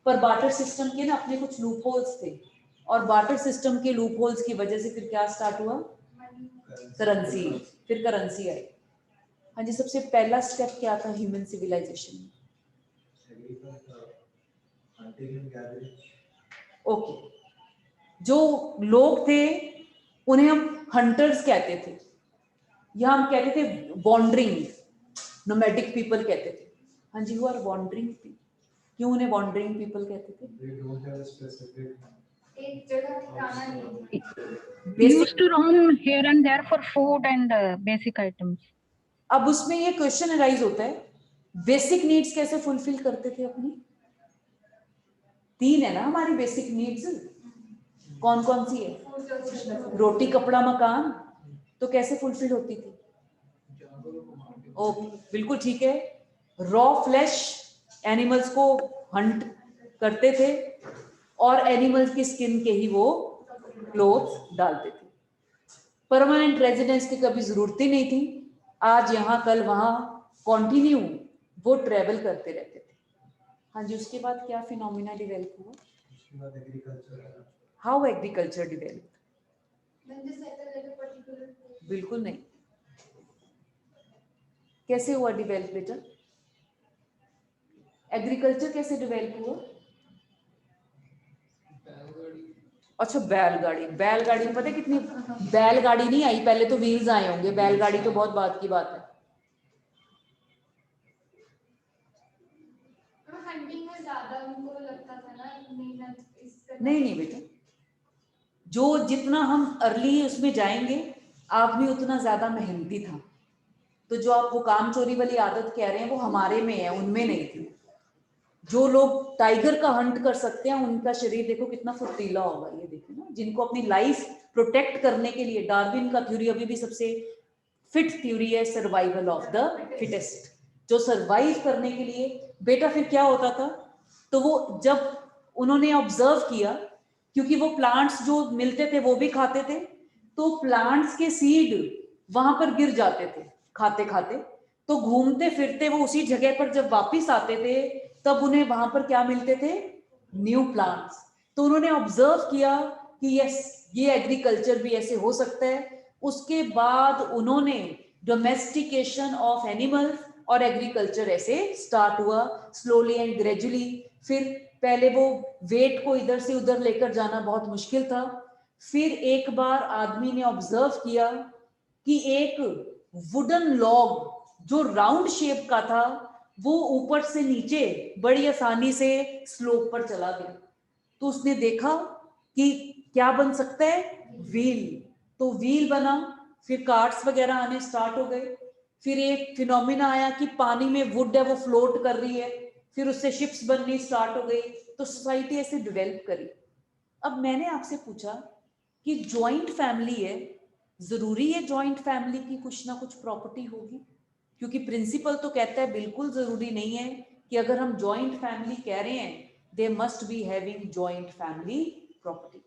पर बार्टर सिस्टम के ना अपने कुछ लूप होल्स थे, और बार्टर सिस्टम के लूप होल्स की वजह से फिर क्या स्टार्ट हुआ? करेंसी, फिर करेंसी आई। हाँ जी, सबसे पहला स्टेप क्या था ह्यूमन सिविलाइजेशन में? ओके, जो लोग थे उन्हें हम हंटर्स कहते थे, या हम कहते थे वॉन्डरिंग नोमैडिक पीपल कहते थे। हाँ जी, वो आर वॉन्डरिंग पीपल। क्यों उन्हें वॉन्डरिंग पीपल कहते थे? They don't have a specific. एक जगह ठिकाना नहीं। Used to roam here and there for food and basic items. अब उसमें ये क्वेश्चन अराइज होता है, बेसिक नीड्स कैसे फुलफिल करते थे अपनी? 3 है ना हमारी बेसिक नीड्स, कौन कौन सी है? रोटी कपड़ा मकान, तो कैसे फुलफिल होती थी? ओ बिल्कुल ठीक है, रॉ फ्लैश एनिमल्स को हंट करते थे और एनिमल्स की स्किन के ही वो क्लोथ्स डालते थे। परमानेंट रेजिडेंस की कभी जरूरत ही नहीं थी, आज यहाँ कल वहाँ कॉन्टिन्यू वो ट्रेवल करते रहते थे। हाँ जी, उसके बाद क्या फिनोमिना डेवलप हुआ? उसके बाद agriculture. How agriculture develop? Then they settle at a particular place. बिल्कुल नहीं। कैसे हुआ डेवलप बेटा? एग्रीकल्चर कैसे डेवलप हुआ? अच्छा, बैलगाड़ी। बैलगाड़ी में पता है कितनी, बैलगाड़ी नहीं आई, पहले तो व्हील्स आए होंगे, बैलगाड़ी तो बहुत बात की बात है। हंटिंग में ज्यादा उनको लगता था ना मेहनत नहीं बेटा, जो जितना हम अर्ली उसमें जाएंगे आदमी उतना ज्यादा मेहनती था। तो जो आप वो काम चोरी वाली आदत कह रहे हैं वो हमारे में है, उनमें नहीं थी। जो लोग टाइगर का हंट कर सकते हैं उनका शरीर देखो कितना फुर्तीला होगा, ये देखो ना, जिनको अपनी लाइफ प्रोटेक्ट करने के लिए, डार्विन का थ्योरी अभी भी सबसे फिट थ्योरी है, सर्वाइवल ऑफ द फिटेस्ट, जो सर्वाइव करने के लिए। बेटा फिर क्या होता था, तो वो जब उन्होंने ऑब्जर्व किया, क्योंकि वो प्लांट्स जो मिलते थे वो भी खाते थे, तो प्लांट्स के सीड वहां पर गिर जाते थे खाते खाते, तो घूमते फिरते वो उसी जगह पर जब वापिस आते थे तब उन्हें वहां पर क्या मिलते थे, न्यू प्लांट्स। तो उन्होंने ऑब्जर्व किया कि यस, ये एग्रीकल्चर भी ऐसे हो सकता है। उसके बाद उन्होंने डोमेस्टिकेशन ऑफ एनिमल्स और एग्रीकल्चर ऐसे स्टार्ट हुआ स्लोली एंड ग्रेजुअली। फिर पहले वो वेट को इधर से उधर लेकर जाना बहुत मुश्किल था। फिर एक बार आदमी ने ऑब्जर्व किया कि एक वुडन लॉग जो राउंड शेप का था वो ऊपर से नीचे बड़ी आसानी से स्लोप पर चला गया। तो उसने देखा कि क्या बन सकता है, व्हील। तो व्हील बना, फिर कार्ट्स वगैरह आने स्टार्ट हो गए। फिर एक फिनोमिना आया कि पानी में वुड है वो फ्लोट कर रही है, फिर उससे शिप्स बननी स्टार्ट हो गई। तो सोसाइटी ऐसे डेवलप करी। अब मैंने आपसे पूछा कि जॉइंट फैमिली है, जरूरी है जॉइंट फैमिली की कुछ ना कुछ प्रॉपर्टी होगी? क्योंकि प्रिंसिपल तो कहता है बिल्कुल जरूरी नहीं है कि अगर हम जॉइंट फैमिली कह रहे हैं they must be having joint family property.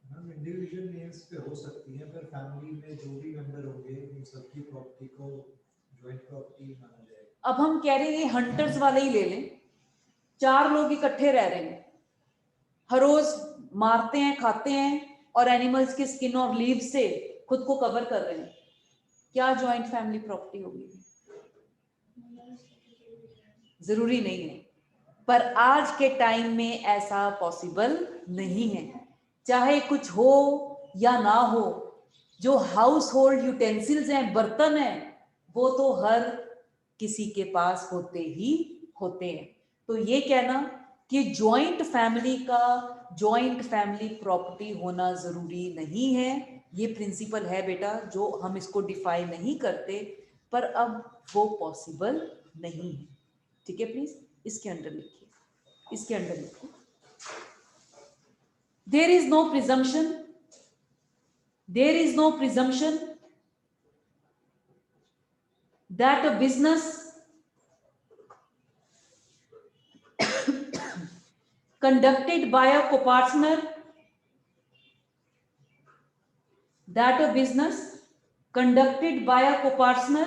हम इंडिविजुअल नेम्स पे हो सकती है, पर फैमिली में जो भी मेंबर होंगे उन सबकी प्रॉपर्टी को जॉइंट प्रॉपर्टी माना जाएगा। अब हम कह रहे हैं हंटर्स वाले ही ले लें, 4 लोग इकट्ठे रह रहे हैं, हर रोज मारते हैं, खाते हैं और एनिमल्स की स्किन और लीव से खुद को कवर कर रहे हैं, क्या जॉइंट फैमिली प्रॉपर्टी होगी? जरूरी नहीं है, पर आज के टाइम में ऐसा पॉसिबल नहीं है। चाहे कुछ हो या ना हो, जो हाउस होल्ड यूटेंसिल्स हैं, बर्तन हैं, वो तो हर किसी के पास होते ही होते हैं। तो ये कहना कि जॉइंट फैमिली का जॉइंट फैमिली प्रॉपर्टी होना जरूरी नहीं है, ये प्रिंसिपल है बेटा, जो हम इसको डिफाइन नहीं करते, पर अब वो पॉसिबल नहीं है। ठीक है, प्लीज इसके अंदर लिखिए, इसके अंदर लिखिए, there is no presumption, there is no presumption that a business conducted by a co-partner, that a business conducted by a co-partner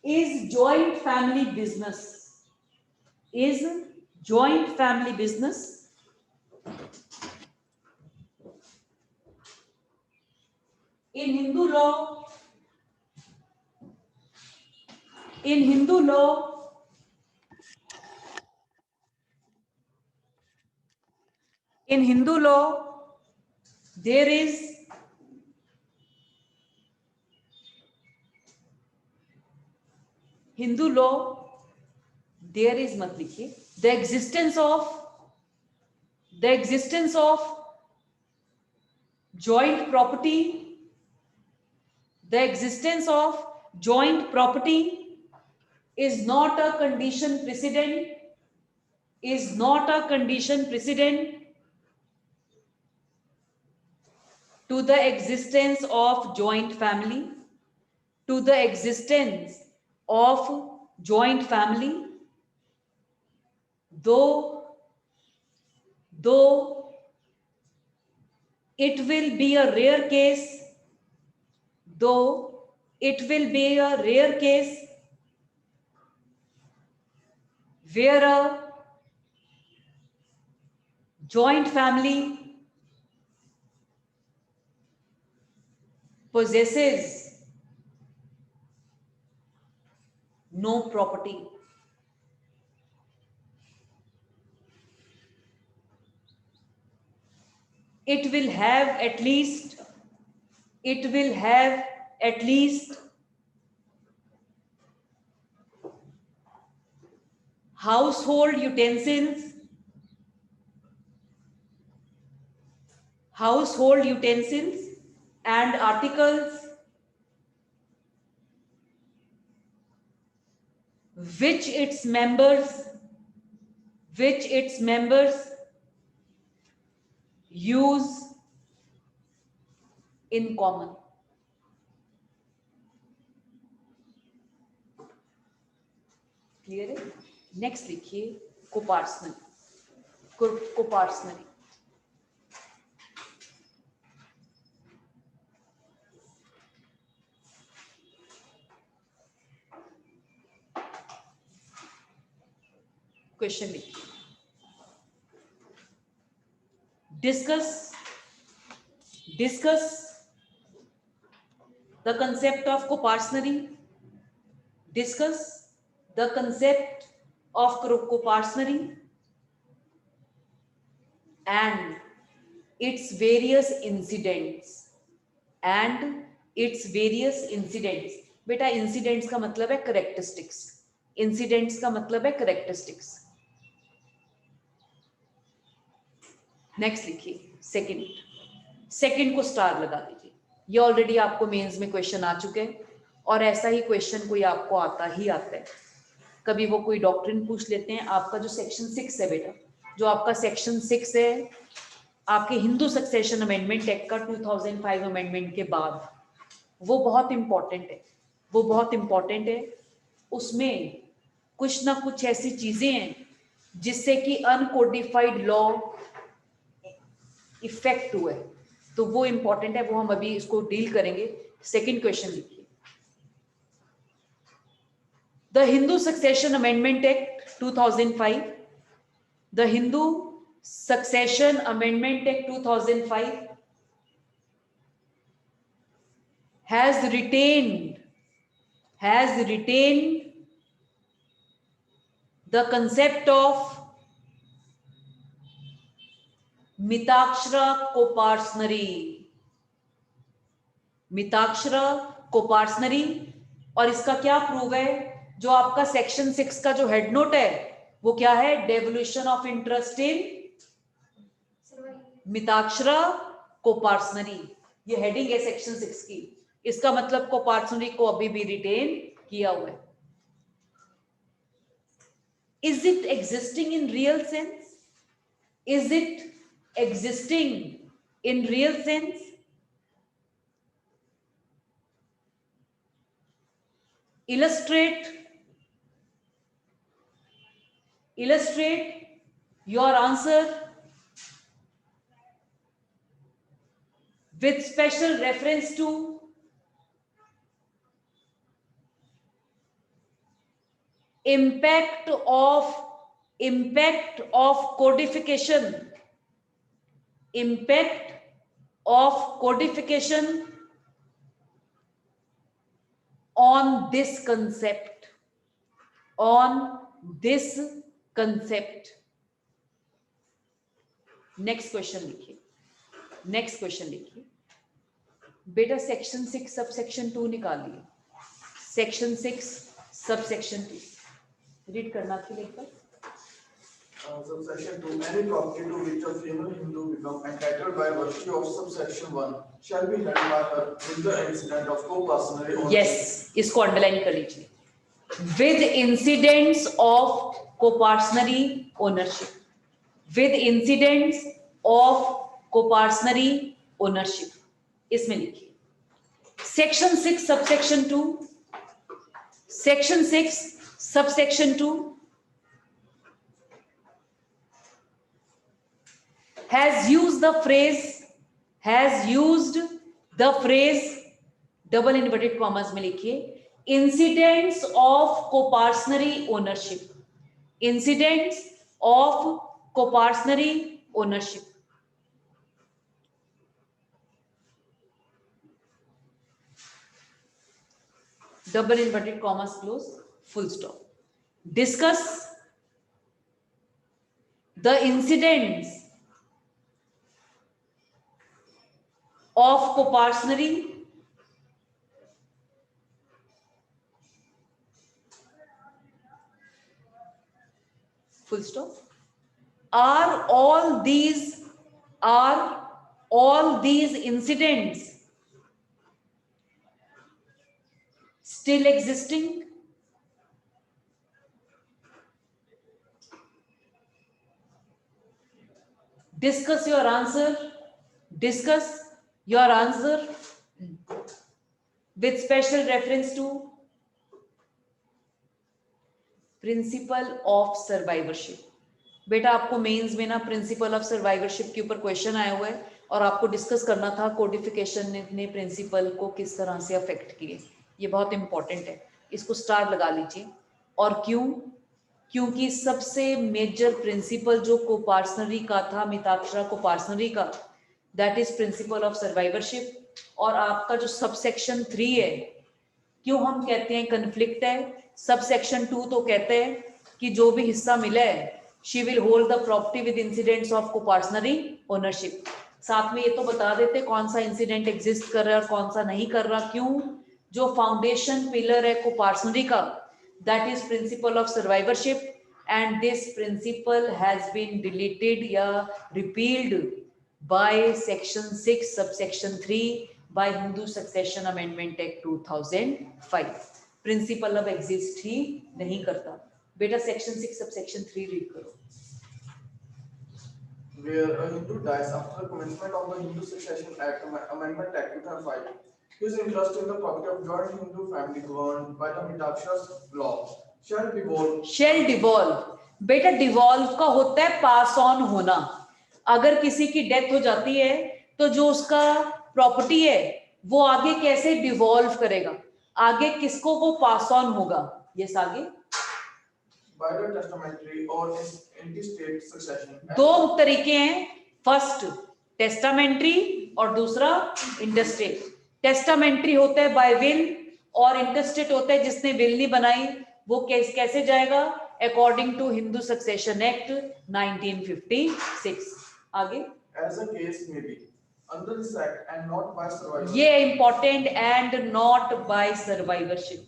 is joint family business, is joint family business. In Hindu law, in Hindu law, in Hindu law, there is Hindu law, there is मत लिखिए, the existence of joint property, the existence of joint property is not a condition precedent, is not a condition precedent to the existence of joint family, to the existence of joint family, though it will be a rare case, though it will be a rare case where a joint family possesses no property. It will have at least household utensils, and articles which its members use in common. Clear है? Next लिखिए coparcenary. Question लिखिए. Discuss the concept of coparcenary. Discuss the concept of coparcenary and its various incidents. बेटा incidents का मतलब है characteristics. Incidents का मतलब है characteristics. नेक्स्ट लिखिए सेकंड को स्टार लगा दीजिए. ये ऑलरेडी आपको मेंस में क्वेश्चन आ चुके हैं और ऐसा ही क्वेश्चन कोई आपको आता है. कभी वो कोई डॉक्ट्रिन पूछ लेते हैं. आपका जो सेक्शन 6 है बेटा, जो आपका सेक्शन 6 है आपके हिंदू सक्सेशन अमेंडमेंट एक्ट का 2005 अमेंडमेंट के बाद, वो बहुत इंपॉर्टेंट है. उसमें कुछ ना कुछ ऐसी चीजें हैं जिससे कि अनकोडिफाइड लॉ इफेक्ट हुआ है, तो वो इंपॉर्टेंट है, वो हम अभी इसको डील करेंगे. सेकंड क्वेश्चन लिखिए. The Hindu succession amendment act 2005, the Hindu succession amendment act 2005 has retained the concept of Mitakshara coparcenary. और इसका क्या प्रूव है? जो आपका सेक्शन 6 का जो हेड नोट है वो क्या है? Devolution of interest in Mitakshara coparcenary. ये हेडिंग है सेक्शन 6 की. इसका मतलब कोपार्सनरी को अभी भी रिटेन किया हुआ है. Is it existing in real sense? Is it existing in real sense? Illustrate your answer with special reference to impact of codification on this concept. Next question लिखिए. बेटा सेक्शन 6 सब सेक्शन 2 निकालिए. Section 6 sub section 2 read करना थी एक बार. Subsection 2. Any property to which a female Hindu become entitled by virtue of subsection 1 shall be held by her with the incident of coparcenary ownership. Yes, इसको underline कर लीजिए. With incidents of coparcenary ownership. इसमें लिखिए. Section 6 subsection 2. Section 6 subsection 2 has used the phrase double inverted commas में लिखिए incidents of coparcenary ownership. Double inverted commas close, full stop. Discuss the incidents of coparcenary full stop. Are all these incidents still existing? Discuss your answer. Discuss your answer with special reference to principal of survivorship. बेटा आपको mains में ना principal of survivorship के ऊपर question आया हुआ है और आपको डिस्कस करना था कोडिफिकेशन ने प्रिंसिपल को किस तरह से अफेक्ट किए. ये बहुत इंपॉर्टेंट है, इसको स्टार लगा लीजिए. और क्यों? क्योंकि सबसे मेजर प्रिंसिपल जो कोपार्सनरी का था, मिताक्षरा कोपार्सनरी का, that is principle of survivorship. और आपका जो सबसेक्शन 3 है, क्यों हम कहते हैं कन्फ्लिक्ट है? सबसेक्शन 2 तो कहते हैं कि जो भी हिस्सा मिला है she will hold the property with incidents of coparcenary ownership. साथ में ये तो बता देते कौन सा इंसिडेंट एग्जिस्ट कर रहा है और कौन सा नहीं कर रहा. क्यों? जो फाउंडेशन पिलर है कोपार्सनरी का, that is principle of survivorship, and this principle has been deleted या repealed by section 6 subsection 3 by Hindu Succession Amendment Act 2005. Principle अब एग्जिस्ट ही नहीं करता. बेटा सेक्शन 6 सबसेक्शन 3 रीड करो. Where a Hindu dies after the commencement of the Hindu Succession Act Amendment Act 2005, his interest in the property of joint Hindu family governed by the Mitakshara's law shall devolve. Shall devolve. बेटा devolve का होता है pass on होना. अगर किसी की death हो जाती है तो जो उसका प्रॉपर्टी है वो आगे कैसे डिवॉल्व करेगा, आगे किसको वो पास ऑन होगा? यस, आगे By the testamentary or intestate succession. दो तरीके हैं, फर्स्ट टेस्टामेंट्री और दूसरा इंटरस्टेट. टेस्टामेंट्री होता है बाय विल और इंटरस्टेट होता है जिसने विल नहीं बनाई वो कैसे जाएगा? According to Hindu succession act 1956. आगे As a case may be under this act and not by survivor. ये important, and not by survivorship.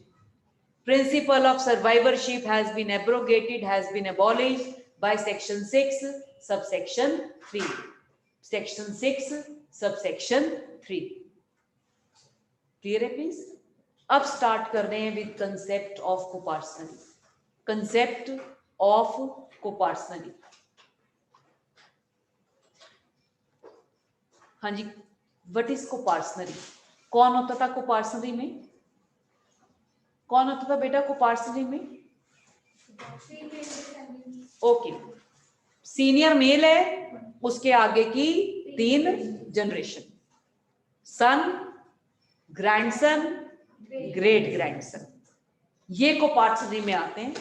Principle of survivorship has been abrogated, has been abolished by section 6 subsection 3. section 6 subsection 3. Clear है please? अब start कर रहे हैं with concept of coparcenary. Concept of coparcenary. हाँ जी, what is coparcenary? कौन होता था coparcenary में? कौन होता था बेटा कोपार्सनरी में? ओके, सीनियर मेल है, उसके आगे की 3 जनरेशन, सन, ग्रैंडसन, ग्रेट ग्रैंडसन, ये कोपार्सनरी में आते हैं.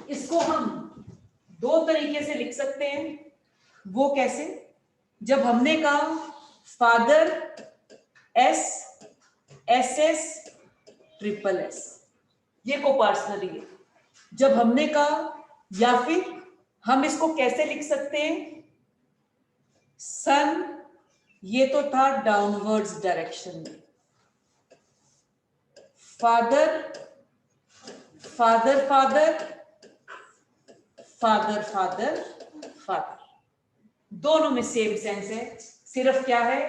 इसको हम 2 तरीके से लिख सकते हैं. वो कैसे? जब हमने कहा father S S S triple S, ये कोपार्सनरी है. जब हमने कहा, या फिर हम इसको कैसे लिख सकते हैं? सन, ये तो था डाउनवर्ड्स डायरेक्शन में. Father father father father father father, दोनों में सेम सेंस है. सिर्फ क्या है,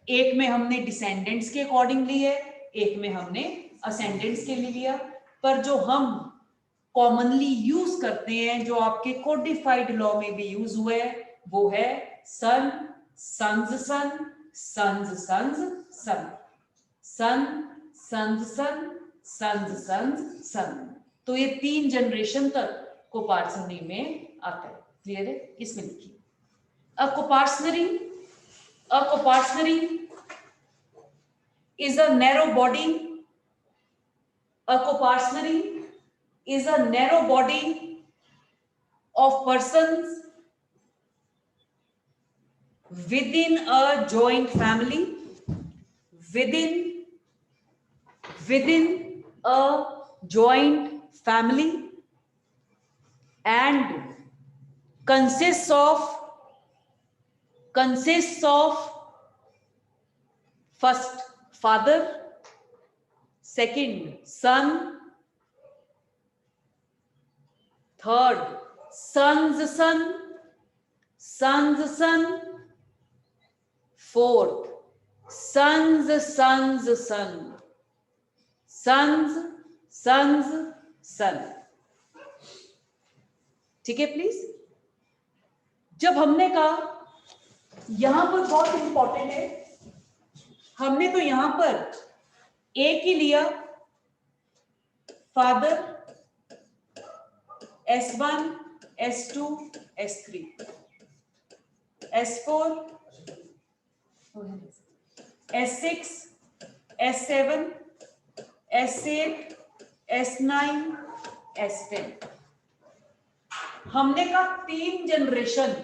एक में हमने डिसेंडेंट्स के अकॉर्डिंग ली है, एक में हमने असेंडेंट्स के लिए लिया. पर जो हम कॉमनली यूज करते हैं, जो आपके कोडिफाइड लॉ में भी यूज हुआ है, वो है सन, सन्स सन, सन्स सन्स सन, सन सन्स सन, सन्स सन्स सन. तो ये 3 जनरेशन तक कोपार्सनरी में आता है. क्लियर है? इसमें लिखिए. A coparsonary is a narrow body. A coparsonary is a narrow body of persons within a joint family, within a joint family, and consists of first father, second son, third son's son, fourth son's son. ठीक है please? जब हमने कहा यहां पर बहुत important है, हमने तो यहां पर एक ही लिया, father S1, S2, S3, S4, S6, S7, S8, S9, S10। हमने कहा 3 जनरेशन,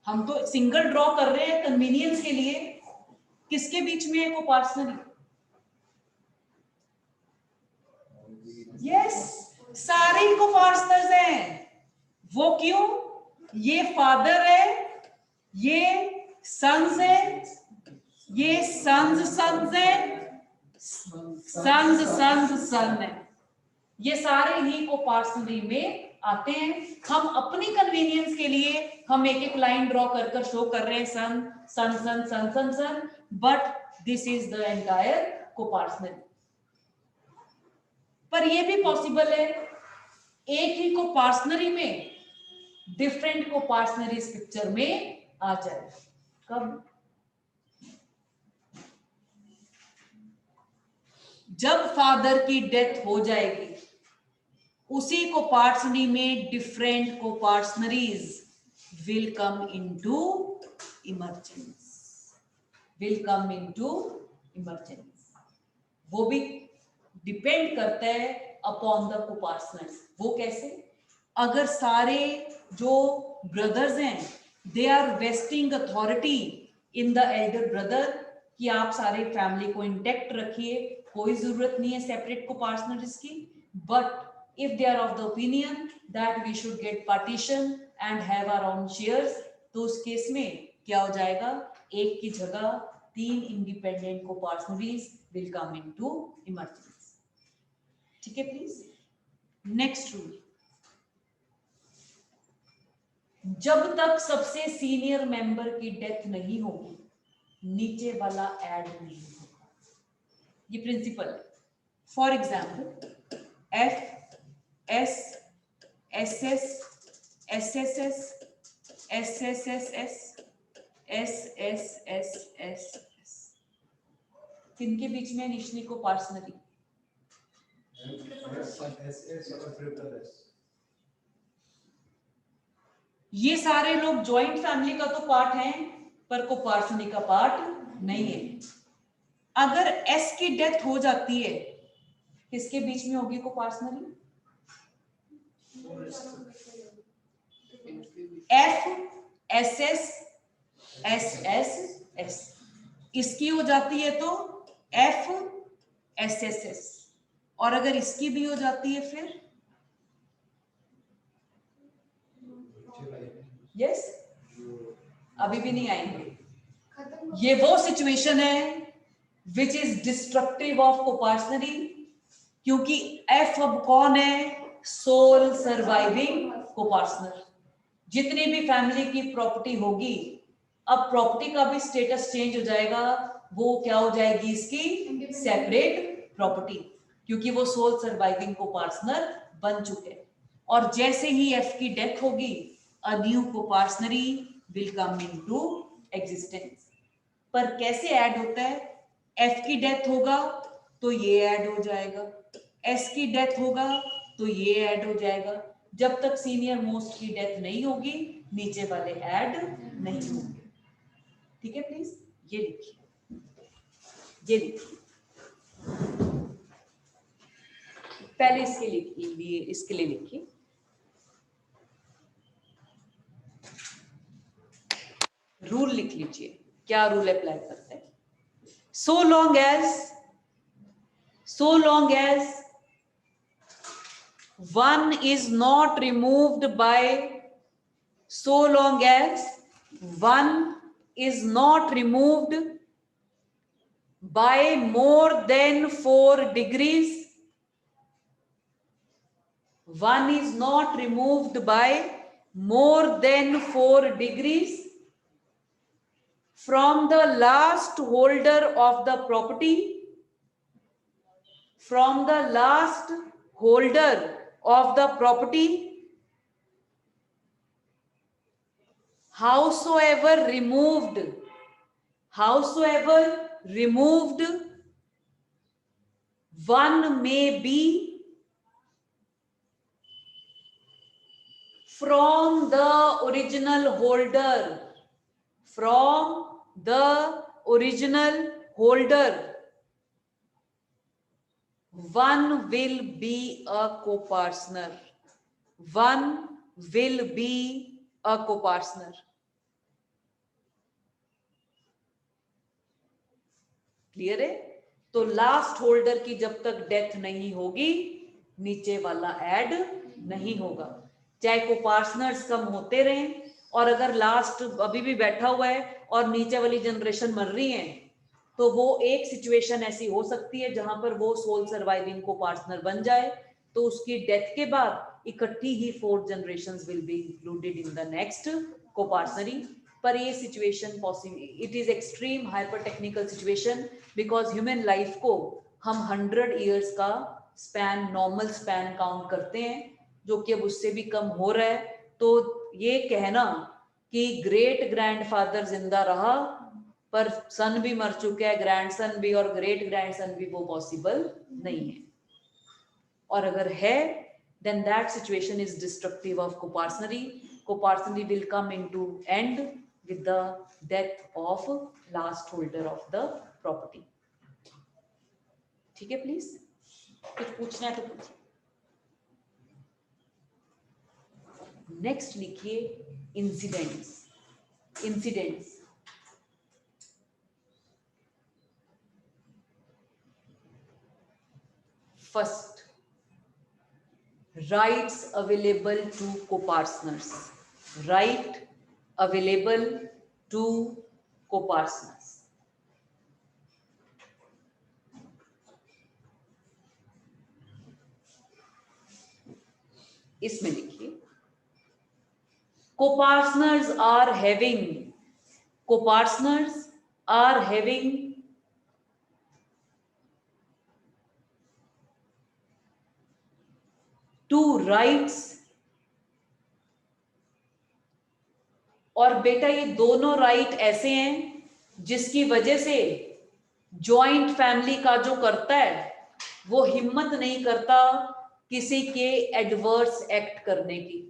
हम तो सिंगल ड्रॉ कर रहे हैं कन्वीनियंस के लिए, किसके बीच में है कोपार्सनरी? यस, सारे कोपार्सनर्स हैं। वो क्यों? ये फादर है, ये सन्स है, ये सन्स है, सन्स है, ये सारे ही कोपार्सनरी में आते हैं। हम अपनी कन्वीनियंस के लिए हम एक एक लाइन ड्रॉ कर कर शो कर रहे हैं son son son son son son, but this is the entire coparcenary. पर ये भी पॉसिबल है एक ही कोपार्सनरी में डिफरेंट कोपार्सनरीज पिक्चर में आ जाए। कब? जब फादर की डेथ हो जाएगी, उसी कोपार्सनरी में different कोपार्सनरीज will come into emergence, वो भी डिपेंड करता है अपॉन द कोपार्सनर्स। वो कैसे? अगर सारे जो ब्रदर्स हैं they are vesting authority in the elder brother कि आप सारे फैमिली को इंटैक्ट रखिए, कोई जरूरत नहीं है सेपरेट कोपार्सनर्स की, but if they are of the opinion that we should get partition and have our own shares, तो उस केस में क्या हो जाएगा? एक की जगह 3 independent कोपार्सनरीज will come into emergence। ठीक है प्लीज। नेक्स्ट रूल, जब तक सबसे सीनियर मेंबर की डेथ नहीं होगी नीचे वाला ऐड नहीं होगा, ये प्रिंसिपल है। For example F S SS SSS SSSS SSSS, किनके बीच में निश्चय कोपार्सनरी? ये सारे लोग जॉइंट फैमिली का तो पार्ट हैं पर कोपार्सनरी का पार्ट नहीं है। अगर S की डेथ हो जाती है किसके बीच में होगी कोपार्सनरी? F SS SSS, इसकी हो जाती है तो F SSS, और अगर इसकी भी हो जाती है फिर यस, अभी भी नहीं आएंगे। ये वो सिचुएशन है which is destructive of coparcenary, क्योंकि F अब कौन है? Sole surviving coparcener. जितनी भी फैमिली की प्रॉपर्टी होगी, अब प्रॉपर्टी का भी स्टेटस चेंज हो जाएगा, वो क्या हो जाएगी? इसकी सेपरेट प्रॉपर्टी, क्योंकि वो सोल सर्वाइविंग कोपार्सनर बन चुके। और जैसे ही F की डेथ होगी a new coparcenary will come into existence. पर कैसे ऐड होता है? F की डेथ होगा तो ये ऐड हो जाएगा, S की डेथ होगा तो ये ऐड हो जाएगा। जब तक सीनियर मोस्ट की डेथ नहीं होगी नीचे वाले ऐड नहीं होंगे। ठीक है प्लीज, ये लिखिए, ये लिखिए। पहले इसके लिए इसके लिए लिखिए, रूल लिख लीजिए। क्या रूल अप्लाई करते हैं? so long as one is not removed by, so long as one is not removed by more than 4 degrees, one is not removed by more than 4 degrees from the last holder of the property, from the last holder of the property, howsoever removed, one may be from the original holder, one will be a co-partner. Clear है? तो last holder की जब तक death नहीं होगी, नीचे वाला add नहीं होगा, चाहे कोपार्टनर्स कम होते रहें, और अगर लास्ट अभी भी बैठा हुआ है और नीचे वाली जनरेशन मर रही है, तो वो एक सिचुएशन ऐसी हो सकती है जहां पर वो सोल सर्वाइविंग को पार्टनर बन जाए, तो उसकी डेथ के बाद इकट्ठी ही 4 generations will be included in the next coparcenary. पर ये situation possible, it is extreme hyper technical situation, because human life को हम 100 इयर्स का स्पैन, नॉर्मल स्पैन काउंट करते हैं, जो कि अब उससे भी कम हो रहा है। तो ये कहना कि ग्रेट ग्रैंडफादर जिंदा रहा पर सन भी मर चुका है, ग्रैंडसन भी और ग्रेट ग्रैंडसन भी, वो पॉसिबल नहीं है। और अगर है, then that situation is destructive of copartnery. Copartnery will come into end with the death of last holder of the property. ठीक है, प्लीज कुछ पूछना है तो पूछिए। नेक्स्ट लिखिए incidents. First, rights available to co-partners. Right available to co-partners. इसमें लिखिए co-partners are having two rights, और बेटा ये दोनों राइट ऐसे हैं जिसकी वजह से जॉइंट फैमिली का जो करता है वो हिम्मत नहीं करता किसी के एडवर्स एक्ट करने की,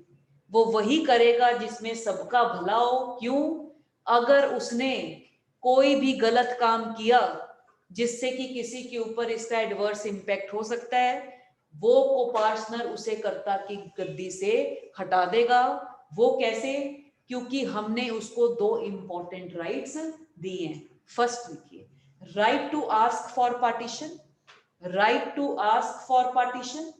वो वही करेगा जिसमें सबका भला हो। क्यों? अगर उसने कोई भी गलत काम किया जिससे कि किसी के ऊपर इसका एडवर्स इंपैक्ट हो सकता है, वो को-पार्टनर उसे कर्ता की गद्दी से हटा देगा। वो कैसे? क्योंकि हमने उसको 2 इंपॉर्टेंट राइट्स दिए हैं। फर्स्ट लिखिए right to ask for partition, right to ask for partition,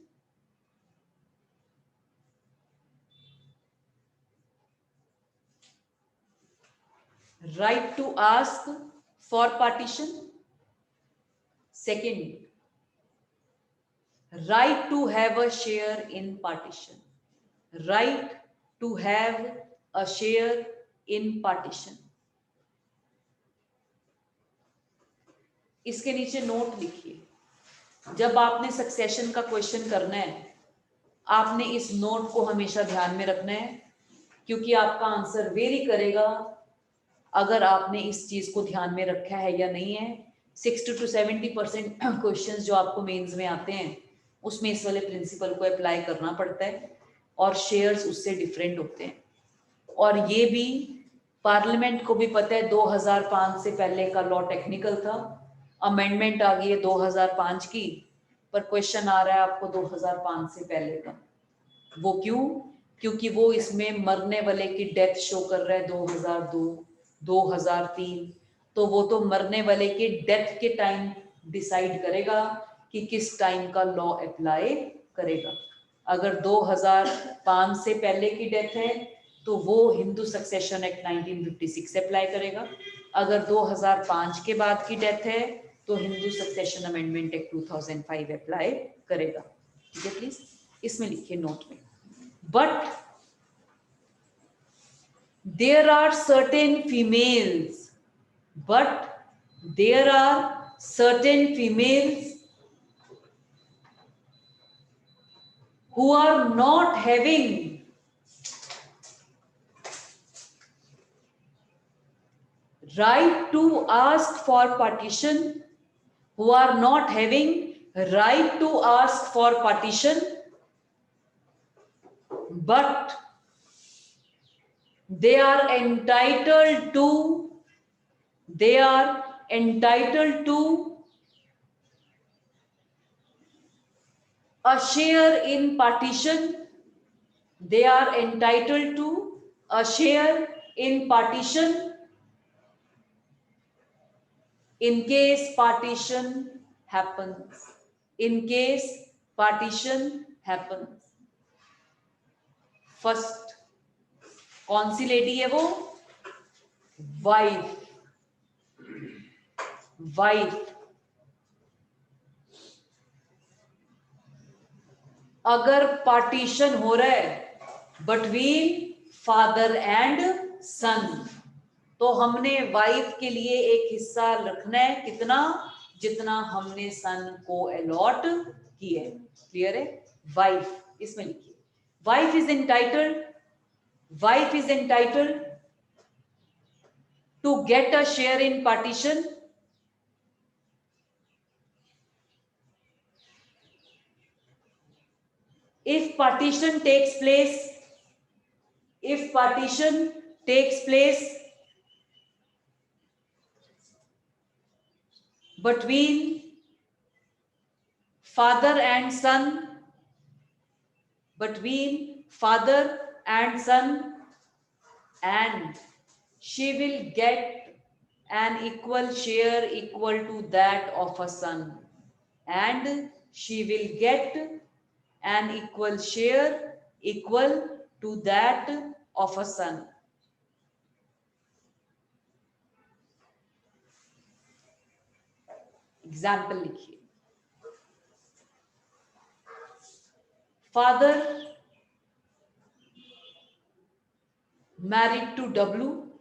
right to ask for partition. Second, right to have a share in partition, right to have a share in partition. इसके नीचे note लिखिए, जब आपने succession का question करना है आपने इस नोट को हमेशा ध्यान में रखना है, क्योंकि आपका आंसर वेरी करेगा अगर आपने इस चीज को ध्यान में रखा है या नहीं है। 60 to 70% क्वेश्चंस जो आपको मेंस में आते हैं उसमें इस वाले प्रिंसिपल को अप्लाई करना पड़ता है, और शेयर्स उससे डिफरेंट होते हैं। और ये भी पार्लियामेंट को भी पता है 2005 से पहले का लॉ टेक्निकल था, अमेंडमेंट आ गई है 2005 की, पर क्वेश्चन आ रहा है आपको 2005 से पहले का। वो क्यों? क्योंकि वो इसमें मरने वाले की डेथ शो कर रहा है 2002, 2003, तो वो तो मरने वाले के डेथ के टाइम डिसाइड करेगा कि किस टाइम का लॉ अप्लाई करेगा। अगर 2005 से पहले की डेथ है तो वो हिंदू सक्सेशन एक्ट 1956 अप्लाई करेगा, अगर 2005 के बाद की डेथ है तो Hindu succession amendment act 2005 apply करेगा। ठीक है, प्लीज इसमें लिखिए नोट में। But there are certain females, who are not having right to ask for partition, who are not having right to ask for partition, but they are entitled to a share in partition. They are entitled to a share in partition in case partition happens. In case partition happens. First कौन सी lady है वो? Wife. अगर partition हो रहा है between father and सन, तो हमने wife के लिए एक हिस्सा रखना है, कितना? जितना हमने सन को अलॉट किया है. क्लियर है? वाइफ इसमें लिखिए. Wife is entitled to get a share in partition if partition takes place between father and son, and she will get an equal share equal to that of a son, and she will get an equal share equal to that of a son. Example लिखिए. Father married to W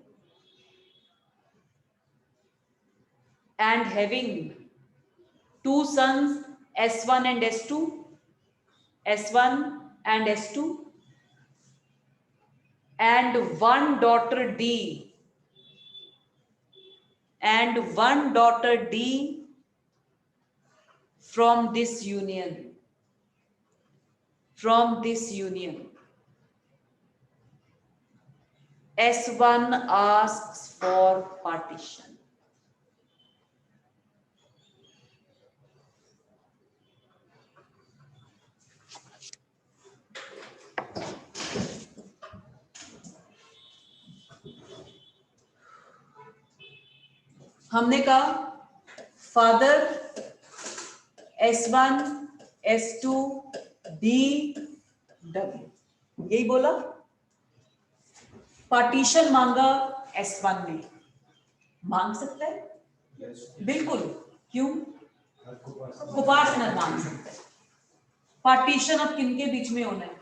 and having two sons, S1 and S2, and one daughter D, from this union. S1 asks for partition. हमने कहा father S1, S2, D, W, यही बोला. Partition मांगा S1 ने, मांग सकता है? बिल्कुल. क्यों? कुपार्टनर मांग सकता है. पार्टीशन अब किनके बीच में होना है?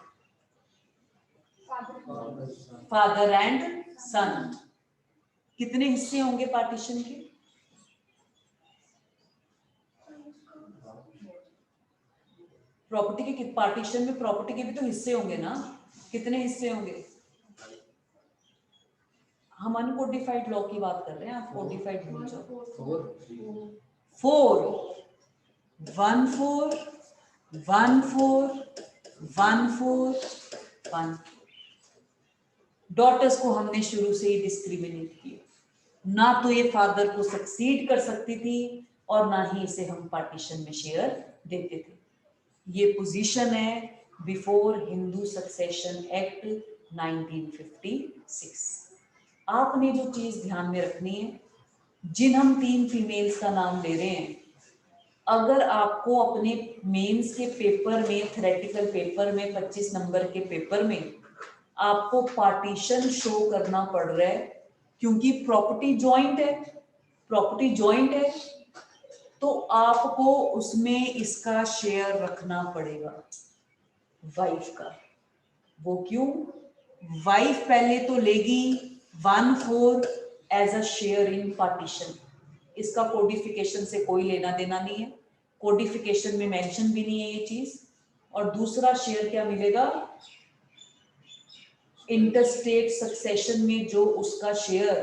फादर एंड सन. कितने हिस्से होंगे पार्टीशन के? प्रॉपर्टी के पार्टीशन में प्रॉपर्टी के भी तो हिस्से होंगे ना. कितने हिस्से होंगे? हम अनकोडिफाइड लॉ की बात कर रहे हैं, आप कोडिफाइड भूल जाओ. 4 1 4 1 4 1 4 1. डॉटर्स को हमने शुरू से ही डिस्क्रिमिनेट किया. ना तो ये फादर को सक्सीड कर सकती थी और ना ही इसे हम पार्टीशन में शेयर देते थे. ये पोजीशन है बिफोर हिंदू सक्सेशन एक्ट 1956. आपने जो चीज ध्यान में रखनी है, जिन हम 3 फीमेल्स का नाम ले रहे हैं, अगर आपको अपने मेंस के पेपर में, थ्योरेटिकल पेपर में, 25 नंबर के पेपर में आपको पार्टीशन शो करना पड़ रहा है, क्योंकि प्रॉपर्टी जॉइंट है, तो आपको उसमें इसका शेयर रखना पड़ेगा वाइफ का. वो क्यों? वाइफ पहले तो लेगी 1/4 as a share in partition. इसका कोडिफिकेशन से कोई लेना देना नहीं है, कोडिफिकेशन में मेंशन भी नहीं है ये चीज. और दूसरा शेयर क्या मिलेगा? इंटरस्टेट सक्सेशन में जो उसका शेयर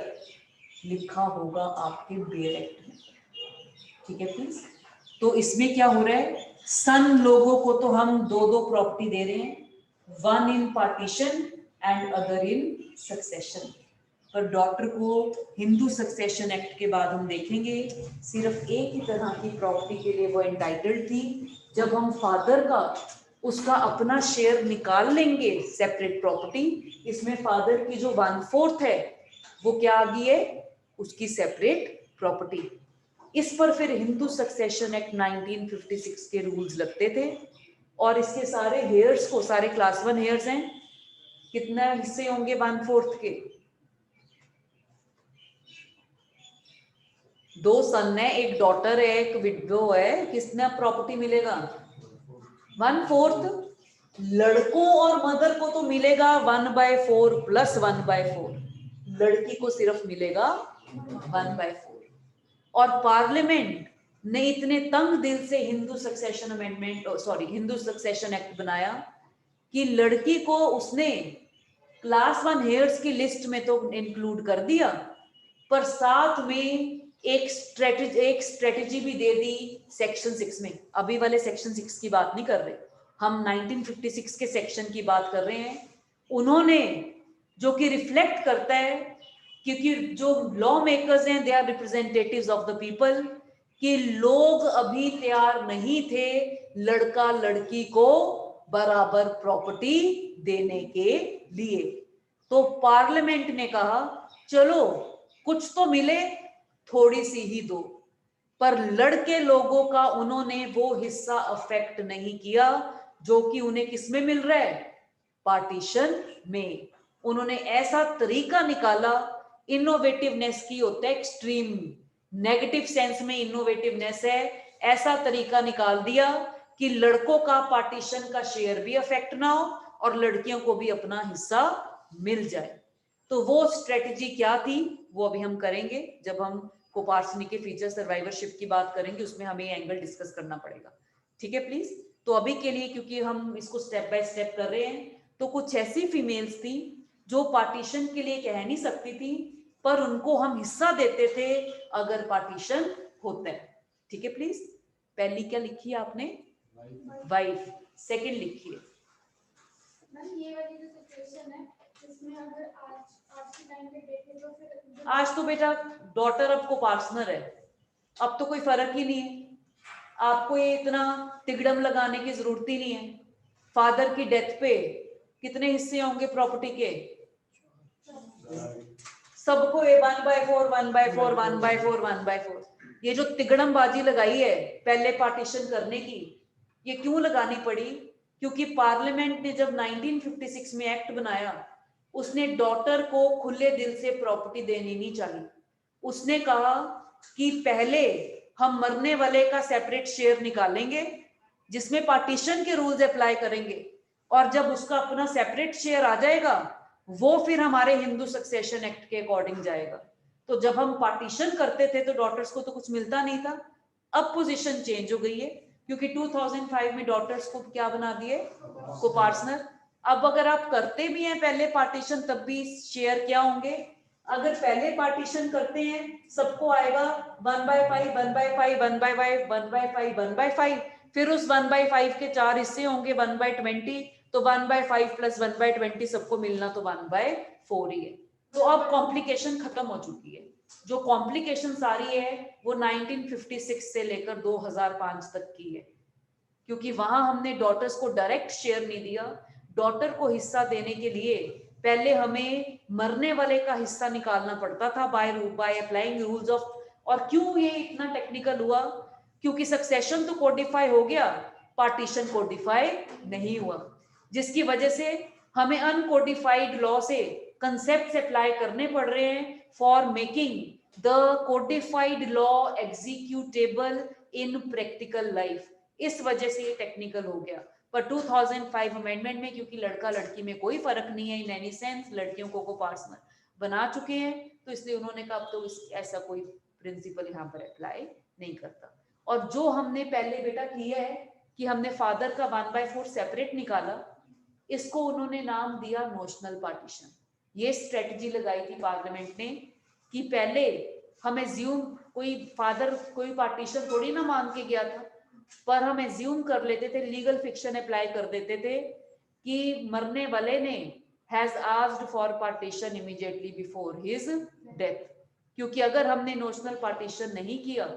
लिखा होगा आपके बेयर एक्ट में, ठीक है प्लीज। तो इसमें क्या हो रहा है, सन लोगों को तो हम दो दो प्रॉपर्टी दे रहे हैं, one in partition and other in succession, पर डॉटर को हिंदू सक्सेशन एक्ट के बाद हम देखेंगे सिर्फ एक ही तरह की प्रॉपर्टी के लिए वो एंटाइटल्ड थी। जब हम फादर का उसका अपना शेयर निकाल लेंगे सेपरेट प्रॉपर्टी, इसमें फादर की जो 1/4 है वो क्या आ गई है, उसकी सेपरेट प्रॉपर्टी। इस पर फिर हिंदू सक्सेशन एक्ट 1956 के रूल्स लगते थे, और इसके सारे हेयर्स को, सारे क्लास 1 हेयर्स हैं, कितना हिस्से होंगे 1/4 के, 2 सन है, एक डॉटर है, एक विडो है, कितना प्रॉपर्टी मिलेगा 1/4। लड़कों और मदर को तो मिलेगा 1/4 प्लस 1/4, लड़की को सिर्फ मिलेगा 1/4। और पार्लियामेंट ने इतने तंग दिल से Hindu succession amendment, sorry Hindu succession act बनाया कि लड़की को उसने क्लास 1 हेयर्स की लिस्ट में तो इंक्लूड कर दिया, पर साथ में एक स्ट्रेटेजी भी दे दी सेक्शन 6 में। अभी वाले सेक्शन 6 की बात नहीं कर रहे, हम 1956 के सेक्शन की बात कर रहे हैं। उन्होंने, जो कि रिफ्लेक्ट करता है, क्योंकि जो लॉ मेकर्स हैं they are representatives of the people, कि लोग अभी तैयार नहीं थे लड़का लड़की को बराबर प्रॉपर्टी देने के लिए। तो पार्लियामेंट ने कहा चलो कुछ तो मिले, थोड़ी सी ही दो, पर लड़के लोगों का उन्होंने वो हिस्सा अफेक्ट नहीं किया जो कि उन्हें किसमें मिल रहा है, पार्टीशन में। उन्होंने ऐसा तरीका निकाला, इनोवेटिवनेस की होता है एक्सट्रीम, नेगेटिव सेंस में इनोवेटिवनेस है, ऐसा तरीका निकाल दिया कि लड़कों का पार्टीशन का शेयर भी अफेक्ट ना हो और लड़कियों को भी अपना हिस्सा मिल जाए। तो वो स्ट्रेटेजी क्या थी वो अभी हम करेंगे, जब हम कोपार्सनी के फीचर सर्वाइवरशिप की बात करेंगे उसमें हमें ये एंगल डिस्कस करना पड़ेगा, ठीक है प्लीज। तो अभी के लिए क्योंकि हम इसको स्टेप बाय स्टेप कर रहे हैं, तो कुछ ऐसी फीमेल्स थी जो पार्टीशन के लिए कह नहीं सकती थी, पर उनको हम हिस्सा देते थे अगर पार्टीशन होता है, ठीक है प्लीज। पहली क्या लिखी है आपने, वाइफ, सेकंड लिखिए। मैम ये वाली जो सिचुएशन है इसमें अगर आज के टाइम पे देखें तो फिर आज तो बेटा डॉटर अब को पार्टनर है, अब तो कोई फर्क ही नहीं है, आपको ये इतना तिगड़म लगाने की जरूरत ही नहीं है। फादर की डेथ पे कितने हिस्से होंगे प्रॉपर्टी के, सबको ये 1/4 1/4 1/4 1/4। ये जो तिगड़म बाजी लगाई है पहले पार्टीशन करने की, ये क्यों लगानी पड़ी, क्योंकि पार्लियामेंट ने जब 1956 में एक्ट बनाया उसने डॉटर को खुले दिल से प्रॉपर्टी देनी नहीं चाहिए। उसने कहा कि पहले हम मरने वाले का सेपरेट शेयर निकालेंगे जिसमें पार्टीशन के रूल्स अप्लाई करेंगे, और जब उसका अपना सेपरेट शेयर आ जाएगा वो फिर हमारे हिंदू सक्सेशन एक्ट के अकॉर्डिंग जाएगा। तो जब हम पार्टीशन करते थे तो डॉटर्स को तो कुछ मिलता नहीं था। अब पोजीशन चेंज हो गई है क्योंकि 2005 में डॉटर्स को क्या बना दिए, को पार्टनर। अब अगर आप करते भी हैं पहले पार्टीशन तब भी शेयर क्या होंगे, अगर पहले पार्टीशन करते हैं सबको आएगा 1/5 1/5 1/5 1/5 1/5, फिर उस 1/5 के 4 हिस्से होंगे 1/20, तो 1/5 प्लस 1/20 सबको मिलना तो 1/4 ही है। तो अब कॉम्प्लिकेशन खत्म हो चुकी है। जो कॉम्प्लिकेशन सारी है वो 1956 से लेकर 2005 तक की है, क्योंकि वहां हमने डॉटर्स को डायरेक्ट शेयर नहीं दिया। डॉटर को हिस्सा देने के लिए पहले हमें मरने वाले का हिस्सा निकालना पड़ता था बाय अप्लाइंग रूल्स ऑफ। और क्यों ये इतना टेक्निकल हुआ, क्योंकि सक्सेशन तो कोडिफाई हो गया, पार्टीशन कोडिफाई नहीं हुआ, जिसकी वजह से हमें अनकोडिफाइड लॉ से कंसेप्ट अप्लाई करने पड़ रहे हैं for making the codified law executable in practical life. इस वजह से ये टेक्निकल हो गया। पर 2005 अमेंडमेंट में क्योंकि लड़का लड़की में कोई फर्क नहीं है इन एनी सेंस, लड़कियों को पार्टनर बना चुके हैं, तो इसलिए उन्होंने कहा अब तो ऐसा कोई प्रिंसिपल यहाँ पर अप्लाई नहीं करता। और जो हमने पहले बेटा किया है कि हमने फादर का 1/4 सेपरेट निकाला, इसको उन्होंने नाम दिया नोशनल पार्टीशन। ये स्ट्रेटजी लगाई थी पार्लियामेंट ने कि पहले हम एज्यूम कोई फादर कोई पार्टीशन थोड़ी ना मांग के गया था, पर हम एज्यूम कर लेते थे, लीगल फिक्शन अप्लाई कर देते थे कि मरने वाले ने has asked for partition immediately before his death, क्योंकि अगर हमने नोशनल पार्टीशन नहीं किया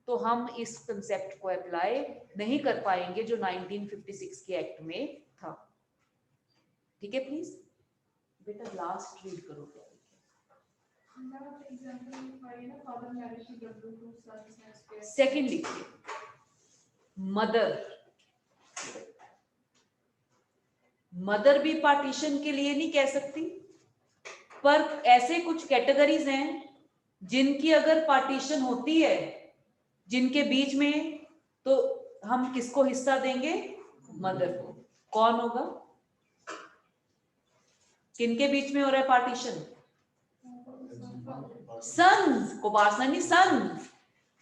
तो हम इस कंसेप्ट को अप्लाई नहीं कर पाएंगे जो 1956 के एक्ट में था। ठीक है, प्लीज बेटा लास्ट रीड करो क्या Now, for example, if father married to W, two sons has care. Second लिखिए, मदर, मदर भी पार्टीशन के लिए नहीं कह सकती, पर ऐसे कुछ कैटेगरीज हैं जिनकी अगर पार्टीशन होती है जिनके बीच में, तो हम किसको हिस्सा देंगे? मदर को। कौन होगा? किनके बीच में हो रहा है पार्टीशन? सन्स को, पास नहीं, सन्स।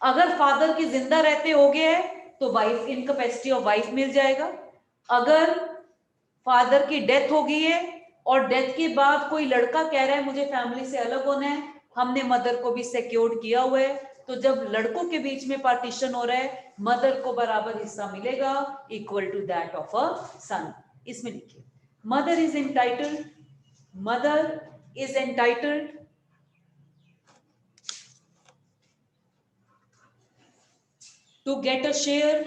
अगर फादर के जिंदा रहते हो गए है तो वाइफ, इनकैपेसिटी ऑफ वाइफ मिल जाएगा। अगर फादर की डेथ हो गई है और डेथ के बाद कोई लड़का कह रहा है मुझे फैमिली से अलग होना है, हमने मदर को भी सिक्योर्ड किया हुआ है, तो जब लड़कों के बीच में पार्टीशन हो रहा है मदर को बराबर हिस्सा मिलेगा equal to that of a son. इसमें लिखिए, mother is entitled, mother is entitled to get a share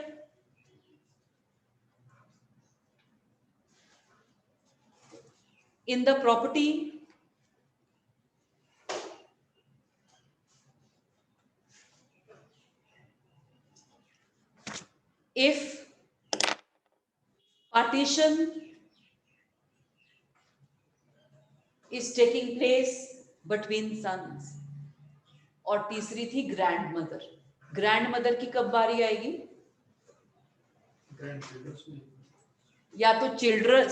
in the property if partition is taking place between sons। और तीसरी थी ग्रैंड मदर। ग्रैंड मदर की कब बारी आएगी? या तो children,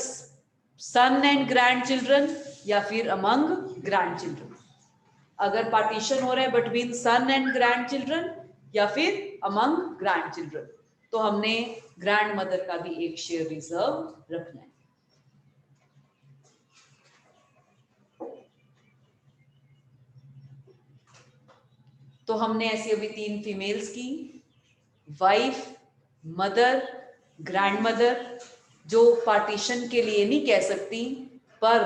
son and grandchildren, या फिर अमंग ग्रैंड चिल्ड्रन। अगर पार्टीशन हो रहा है between son and grandchildren या फिर अमंग ग्रैंड चिल्ड्रन, तो हमने ग्रैंड मदर का भी एक शेयर रिजर्व रखना है। तो हमने ऐसी अभी 3 फीमेल्स की, वाइफ, मदर, ग्रैंड मदर, जो पार्टीशन के लिए नहीं कह सकती, पर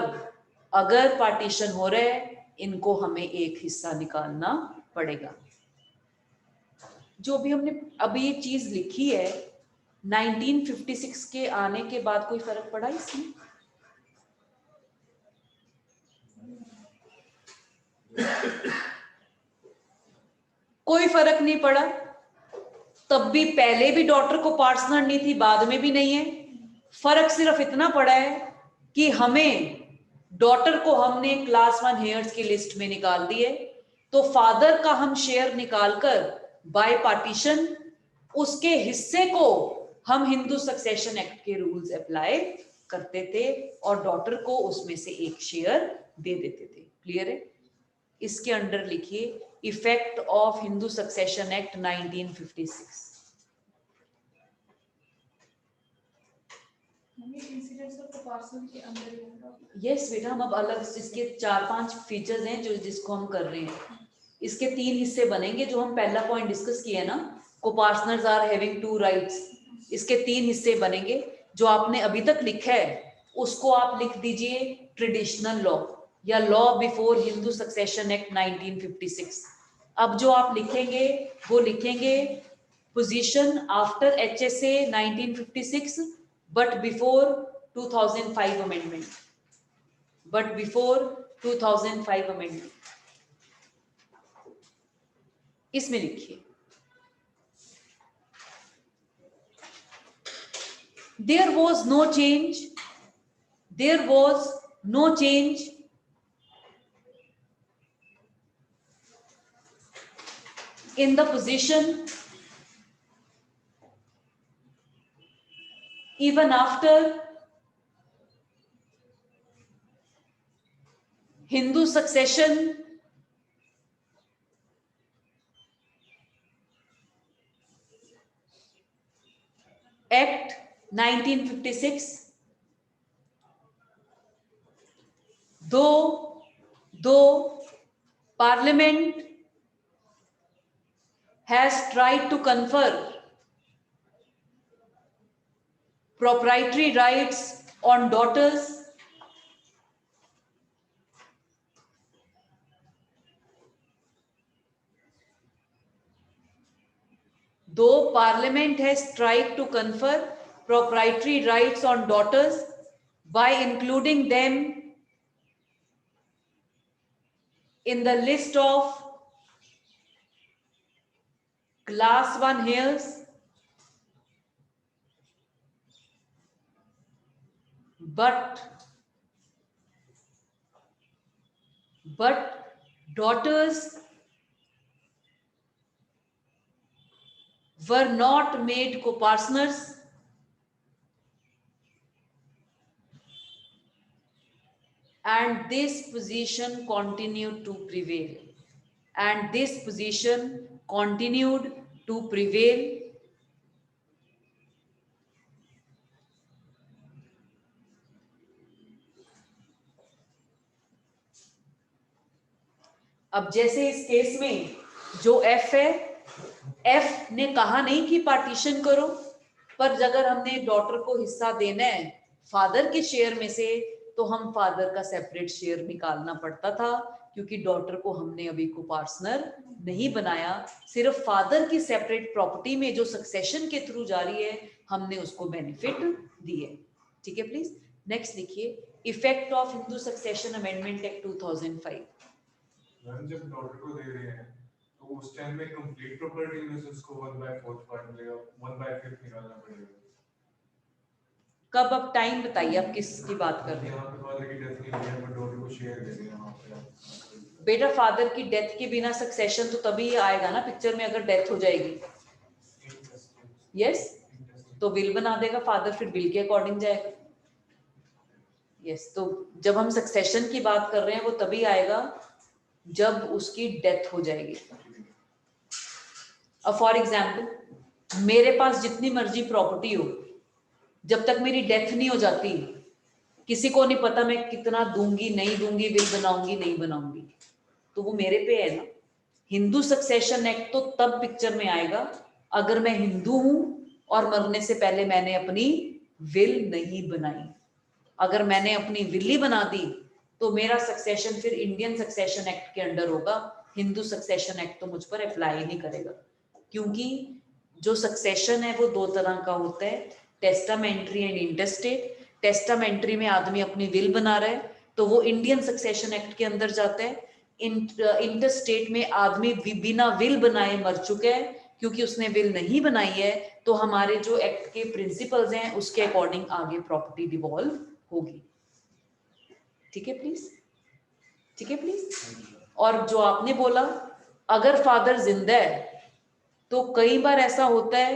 अगर पार्टीशन हो रहा है इनको हमें एक हिस्सा निकालना पड़ेगा। जो भी हमने अभी ये चीज लिखी है 1956 के आने के बाद कोई फर्क पड़ा इसमें? कोई फर्क नहीं पड़ा। तब भी पहले भी डॉटर को पार्टनर नहीं थी, बाद में भी नहीं है। फर्क सिर्फ इतना पड़ा है कि हमें डॉटर को हमने क्लास 1 हेयर्स की लिस्ट में निकाल दिए, तो फादर का हम शेयर निकालकर बाय पार्टीशन उसके हिस्से को हम हिंदू सक्सेशन एक्ट के रूल्स अप्लाई करते थे और डॉटर को उसमें से एक शेयर दे देते थे। क्लियर है? इसके अंडर लिखिए effect of Hindu succession act 1956। Yes बेटा, हम अब अलग इसके 4-5 फीचर्स हैं जो जिसको हम कर रहे हैं। इसके 3 हिस्से बनेंगे जो हम पहला पॉइंट डिस्कस किया ना, को-पार्टनर्स आर हैविंग 2 राइट्स। इसके 3 हिस्से बनेंगे। जो आपने अभी तक लिखा है उसको आप लिख दीजिए ट्रेडिशनल लॉ या law before Hindu succession act 1956। अब जो आप लिखेंगे वो लिखेंगे position after HSA 1956 but before 2005 amendment, but before 2005 amendment. इसमें लिखिए there was no change in the position even after Hindu Succession Act 1956, दो Parliament has tried to confer proprietary rights on daughters though Parliament has tried to confer proprietary rights on daughters by including them in the list of class 1 heirs, but daughters were not made co-partners and this position continued to prevail. And this position continued to prevail अब जैसे इस case में जो F है, F ने कहा नहीं कि पार्टीशन करो, पर अगर हमने डॉटर को हिस्सा देना है फादर के शेयर में से तो हम फादर का सेपरेट शेयर निकालना पड़ता था, क्योंकि डॉटर को हमने अभी को पार्टनर नहीं बनाया, सिर्फ फादर की सेपरेट प्रॉपर्टी में जो सक्सेशन के थ्रू जारी है हमने उसको बेनिफिट दिए। ठीक है, प्लीज नेक्स्ट लिखिए, effect of Hindu succession amendment act 2005। Ma'am जब डॉटर को दे रहे हैं तो उस टाइम में कंप्लीट प्रॉपर्टी में से उसको 1/4 पार्ट मिलेगा, 1/5 निकालना पड़ेगा। कब? अब टाइम बताइए, आप किसकी बात कर रहे हैं? यहाँ पे फादर की डेथ नहीं हुई है पर डॉटर को शेयर दे रहे हैं वहाँ पे। बेटा फादर की डेथ के बिना सक्सेशन तो तभी आएगा ना पिक्चर में, अगर डेथ हो जाएगी। यस, तो विल बना देगा फादर, फिर विल के अकॉर्डिंग जाएगा। यस, तो जब हम सक्सेशन की बात कर रहे हैं वो तभी आएगा जब उसकी डेथ हो जाएगी। अब फॉर एग्जाम्पल मेरे पास जितनी मर्जी प्रॉपर्टी हो, जब तक मेरी डेथ नहीं हो जाती किसी को नहीं पता मैं कितना दूंगी नहीं दूंगी, विल बनाऊंगी नहीं बनाऊंगी, तो वो मेरे पे है ना। हिंदू सक्सेशन एक्ट तो तब पिक्चर में आएगा अगर मैं हिंदू हूं और मरने से पहले मैंने अपनी विल नहीं बनाई। अगर मैंने अपनी विल ही बना दी तो मेरा सक्सेशन फिर इंडियन सक्सेशन एक्ट के अंडर होगा, हिंदू सक्सेशन एक्ट तो मुझ पर अप्लाई नहीं करेगा, क्योंकि जो सक्सेशन है वो दो तरह का होता है, टेस्टामेंट्री एंड इंटरस्टेट। टेस्टामेंट्री में आदमी अपनी विल बना रहा है तो वो इंडियन सक्सेशन एक्ट के अंदर जाता है। इंटरस्टेट में आदमी बिना विल बनाए मर चुका है, क्योंकि उसने विल नहीं बनाई है तो हमारे जो एक्ट के प्रिंसिपल्स हैं उसके अकॉर्डिंग आगे प्रॉपर्टी डिवॉल्व होगी। ठीक है प्लीज, ठीक है प्लीज। और जो आपने बोला अगर फादर जिंदा है तो कई बार ऐसा होता है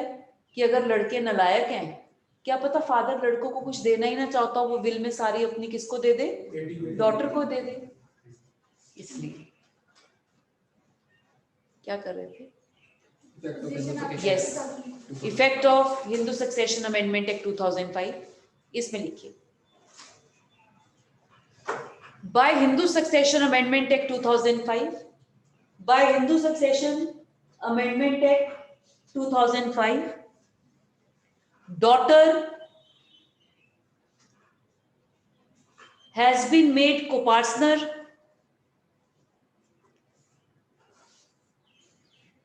कि अगर लड़के नालायक हैं, क्या पता फादर लड़कों को कुछ देना ही ना चाहता हो, वो विल में सारी अपनी किसको दे दे, डॉटर को दे दे। इसलिए क्या कर रहे थे? Yes, effect of Hindu succession amendment act 2005, इसमें लिखिए, by Hindu Succession Amendment Act 2005, by Hindu Succession Amendment Act 2005, daughter has been made co-partner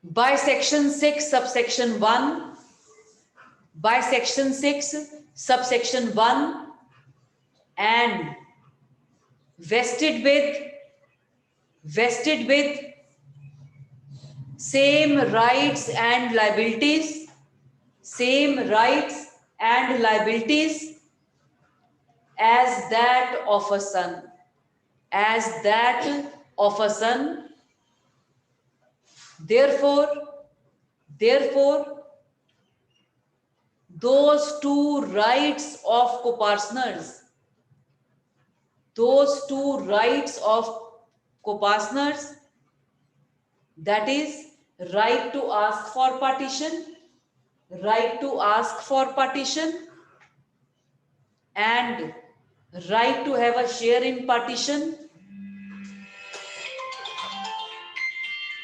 by section 6 subsection 1, by section 6 subsection 1 and vested with same rights and liabilities, same rights and liabilities as that of a son, as that of a son. Therefore those two rights of co-partners, those two rights of co-partners, that is right to ask for partition, right to ask for partition and right to have a share in partition,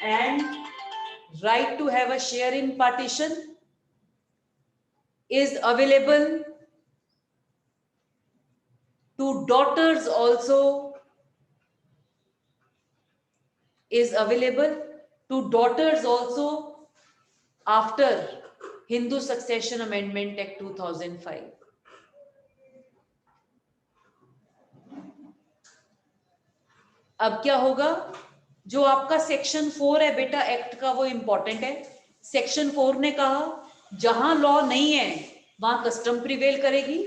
and right to have a share in partition is available to daughters also, is available to daughters also after Hindu Succession Amendment Act 2005. अब क्या होगा, जो आपका section 4 है बेटा act का, वो important है। सेक्शन 4 ने कहा जहां लॉ नहीं है वहां कस्टम प्रिवेल करेगी,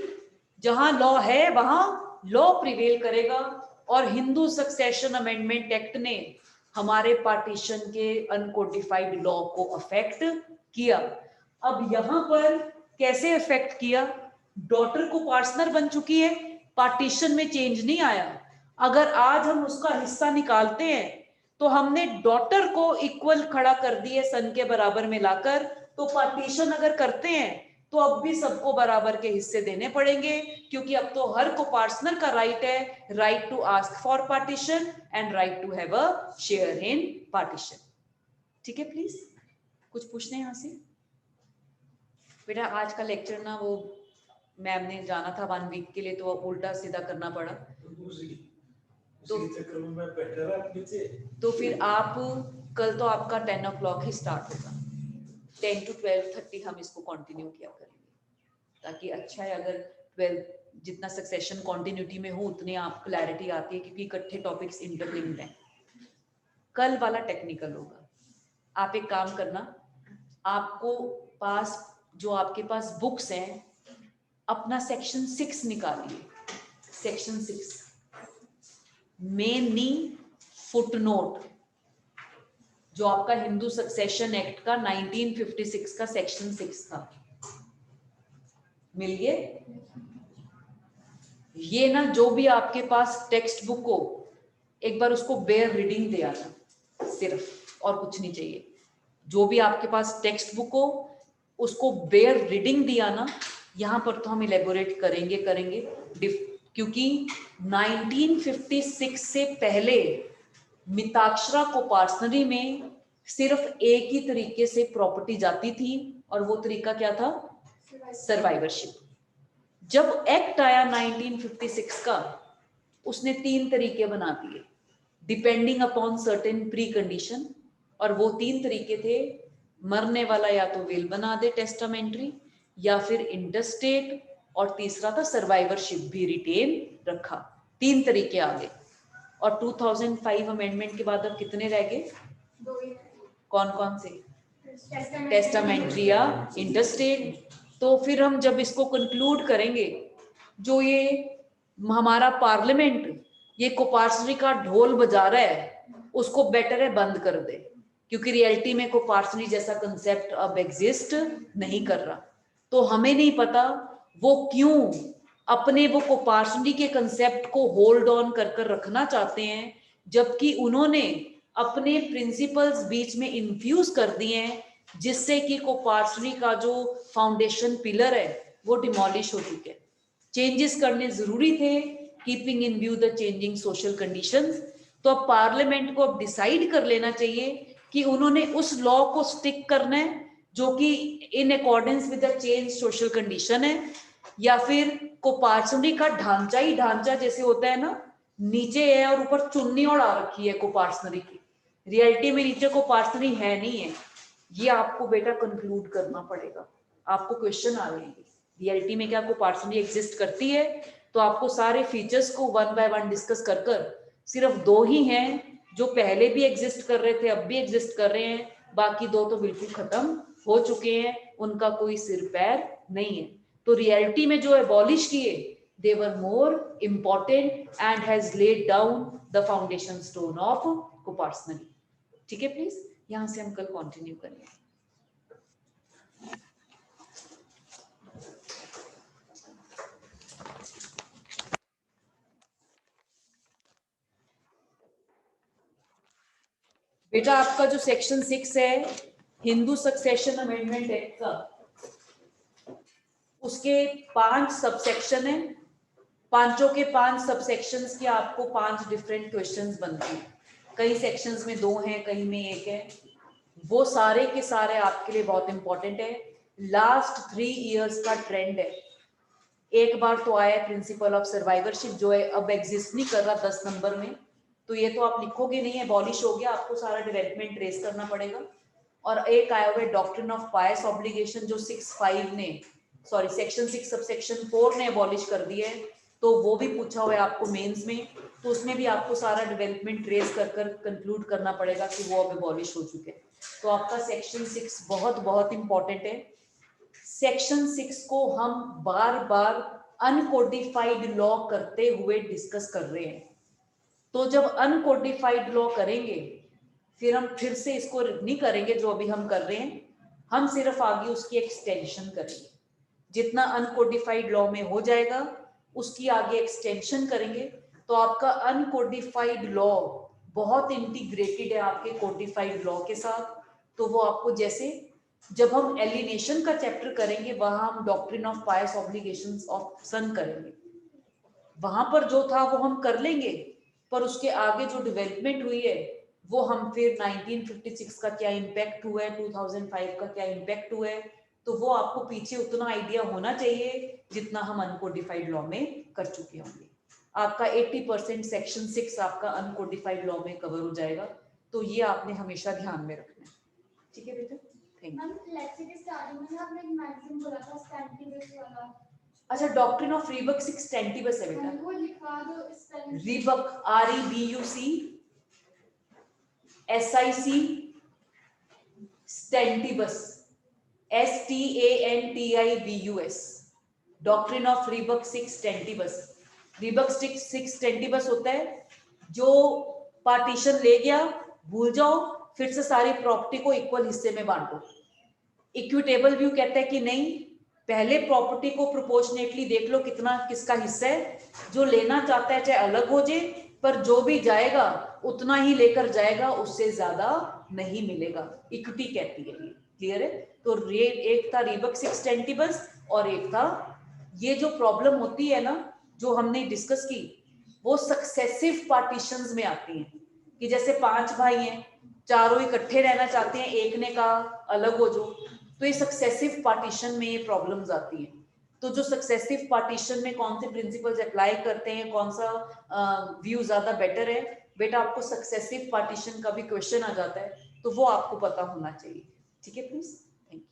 जहां लॉ है वहां लॉ प्रिवेल करेगा। और हिंदू सक्सेशन अमेंडमेंट एक्ट ने हमारे पार्टीशन के अनकोडिफाइड लॉ को अफेक्ट किया। अब यहां पर कैसे अफेक्ट किया, डॉटर को पार्टनर बन चुकी है, पार्टीशन में चेंज नहीं आया। अगर आज हम उसका हिस्सा निकालते हैं तो हमने डॉटर को इक्वल खड़ा कर दिए सन के बराबर में लाकर, तो पार्टीशन अगर करते हैं तो अब भी सबको बराबर के हिस्से देने पड़ेंगे, क्योंकि अब तो हर को पार्टनर का राइट है, right to ask for partition and right to have a share in partition. ठीक है, प्लीज कुछ पूछने यहां से। बेटा आज का लेक्चर ना वो मैम ने जाना था 1 वीक के लिए, तो उल्टा सीधा करना पड़ा, तो फिर आप कल तो आपका 10 o'clock ही स्टार्ट होगा, 10 to 12:30 हम इसको कंटिन्यू किया करेंगे, ताकि अच्छा है अगर 12 जितना सक्सेशन कंटिन्यूटी में हो उतनी आप क्लैरिटी आती है, क्योंकि इकट्ठे टॉपिक्स इंटरलिंक्ड हैं। कल वाला टेक्निकल होगा। आप एक काम करना, आपको पास जो आपके पास बुक्स हैं अपना सेक्शन 6 निकालिए, सेक्शन 6 मेनी फुटनोट, जो आपका हिंदू सक्सेशन एक्ट का 1956 का सेक्शन 6 था, मिल गए? ये ना जो भी आपके पास टेक्स्ट बुक हो एक बार उसको बेयर रीडिंग दे आना सिर्फ, और कुछ नहीं चाहिए। जो भी आपके पास टेक्स्ट बुक हो उसको बेयर रीडिंग दिया ना, यहाँ पर तो हम इलेबोरेट करेंगे क्योंकि 1956 से पहले मिताक्षरा को पार्सनरी में सिर्फ एक ही तरीके से प्रॉपर्टी जाती थी, और वो तरीका क्या था? सर्वाइवरशिप। जब एक्ट आया 1956 का, उसने 3 तरीके बना दिए depending upon certain pre condition, और वो 3 तरीके थे, मरने वाला या तो विल बना दे टेस्टामेंट्री, या फिर इंटरस्टेट, और तीसरा था सर्वाइवरशिप भी रिटेन रखा। 3 तरीके आ गए। और 2005 अमेंडमेंट के बाद अब कितने रह गए? 2 ही। कौन कौन से? टेस्टामेंट्री या इंटरस्टेट। तो फिर हम जब इसको कंक्लूड करेंगे, जो ये हमारा पार्लियामेंट ये कोपार्सनरी का ढोल बजा रहा है, उसको बेटर है बंद कर दे, क्योंकि रियलिटी में कोपार्सनरी जैसा कंसेप्ट अब एग्जिस्ट नहीं कर रहा। तो हमें नहीं पता वो क्यों अपने वो कोपार्सनरी के कंसेप्ट को होल्ड ऑन कर रखना चाहते हैं, जबकि उन्होंने अपने प्रिंसिपल्स बीच में इन्फ्यूज कर दिए हैं, जिससे कि कोपार्सनरी का जो फाउंडेशन पिलर है वो डिमोलिश हो चुके हैं। चेंजेस करने जरूरी थे, keeping in view the changing social conditions. तो अब पार्लियामेंट को अब डिसाइड कर लेना चाहिए कि उन्होंने उस लॉ को स्टिक करना है जो कि in accordance with the change social condition है, या फिर कोपार्सनरी का ढांचा ही ढांचा जैसे होता है ना, नीचे है और ऊपर चुन्नी ओढ़ा रखी है कोपार्सनरी की, रियलिटी में नीचे कोपार्सनरी है नहीं है। ये आपको बेटा कंक्लूड करना पड़ेगा। आपको क्वेश्चन आ जाएंगे, रियलिटी में क्या कोपार्सनरी एग्जिस्ट करती है? तो आपको सारे फीचर्स को 1 by 1 डिस्कस कर सिर्फ 2 ही हैं जो पहले भी एग्जिस्ट कर रहे थे, अब भी एग्जिस्ट कर रहे हैं, बाकी 2 तो बिल्कुल खत्म हो चुके हैं, उनका कोई सिर पैर नहीं है। तो रियलिटी में जो एबॉलिश किए, they were more important and has laid down the foundation stone of coparcenary। ठीक है, प्लीज यहां से हम कल कंटिन्यू करेंगे। बेटा आपका जो सेक्शन 6 है हिंदू सक्सेशन अमेंडमेंट एक्ट का, उसके 5 सबसेक्शन है, पांचों के 5 सबसेक्शंस के आपको 5 डिफरेंट क्वेश्चंस बनते हैं। कई सेक्शंस में 2 हैं, कहीं में 1 है, वो सारे के सारे आपके लिए बहुत इंपॉर्टेंट है। लास्ट 3 इयर्स का ट्रेंड है। एक बार तो आया प्रिंसिपल ऑफ सर्वाइवरशिप जो है अब एग्जिस्ट नहीं कर रहा 10 नंबर में, तो ये तो आप लिखोगे नहीं, एबॉलिश हो गया, आपको सारा डेवलपमेंट ट्रेस करना पड़ेगा। और एक आया हुआ है डॉक्ट्रिन ऑफ पायस ऑब्लिगेशन जो सेक्शन 6 सबसेक्शन 4 ने एबॉलिश कर दिया है, तो वो भी पूछा हुआ है आपको मेंस में, तो उसमें भी आपको सारा डेवलपमेंट ट्रेस कर कंक्लूड करना पड़ेगा कि वो अब एबॉलिश हो चुके हैं। तो आपका सेक्शन 6 बहुत बहुत इंपॉर्टेंट है। सेक्शन 6 को हम बार बार अनकोडिफाइड लॉ करते हुए डिस्कस कर रहे हैं। तो जब अनकोडिफाइड लॉ करेंगे फिर हम फिर से इसको नहीं करेंगे जो अभी हम कर रहे हैं, हम सिर्फ आगे उसकी एक्सटेंशन करेंगे। जितना अनकोडिफाइड लॉ में हो जाएगा उसकी आगे एक्सटेंशन करेंगे, तो आपका अनकोडिफाइड लॉ बहुत इंटीग्रेटेड है आपके कोडिफाइड लॉ के साथ। तो वो आपको जैसे जब हम एलिनेशन का चैप्टर करेंगे वहां हम doctrine of pious obligations of son करेंगे, वहां पर जो था वो हम कर लेंगे, पर उसके आगे जो डेवलपमेंट हुई है वो हम फिर 1956 का क्या इम्पैक्ट हुआ है, 2005 का क्या इम्पैक्ट हुआ है, तो वो आपको पीछे उतना आइडिया होना चाहिए जितना हम अनकोडिफाइड लॉ में कर चुके होंगे। आपका 80% सेक्शन 6 आपका अनकोडिफाइड लॉ में कवर हो जाएगा, तो ये आपने हमेशा ध्यान में रखना है। ठीक है बेटा, थैंक यू। मैम लेक्चर के स्टार्टिंग में आपने एक मैगजीन बोला था स्टैंटिबस वाला। अच्छा, डॉक्ट्रिन ऑफ रीबक 6 स्टैंटिबस है बेटा। वो लिखा दो spelling. Rebus REBUC SIC stantibus STANTIBUS doctrine of rebus 6 stantibus. Rebus 6 stantibus होता है जो पार्टीशन ले गया, भूल जाओ, फिर से सारी प्रॉपर्टी को इक्वल हिस्से में बांटो। इक्विटेबल व्यू कहता है कि नहीं, पहले प्रॉपर्टी को प्रोपोर्शनेटली देख लो कितना किसका हिस्सा है, जो लेना चाहता है चाहे अलग हो जाए, पर जो भी जाएगा उतना ही लेकर जाएगा, उससे ज्यादा नहीं मिलेगा। इक्विटी कहती है, क्लियर है। तो ये एक था रीबक 6 स्टैंटिबस, और एक था ये जो प्रॉब्लम होती है ना जो हमने डिस्कस की, वो सक्सेसिव पार्टीशंस में आती है कि जैसे 5 भाई हैं, चारों इकट्ठे रहना चाहते हैं, एक ने कहा अलग हो जाओ, तो ये सक्सेसिव पार्टीशन में ये प्रॉब्लम्स आती हैं। तो जो सक्सेसिव पार्टीशन में कौन से प्रिंसिपल्स अप्लाई करते हैं, कौन सा व्यू ज्यादा बेटर है, बेटा आपको सक्सेसिव पार्टीशन का भी क्वेश्चन आ जाता है, तो वो आपको पता होना चाहिए। ठीक है प्लीज, थैंक यू।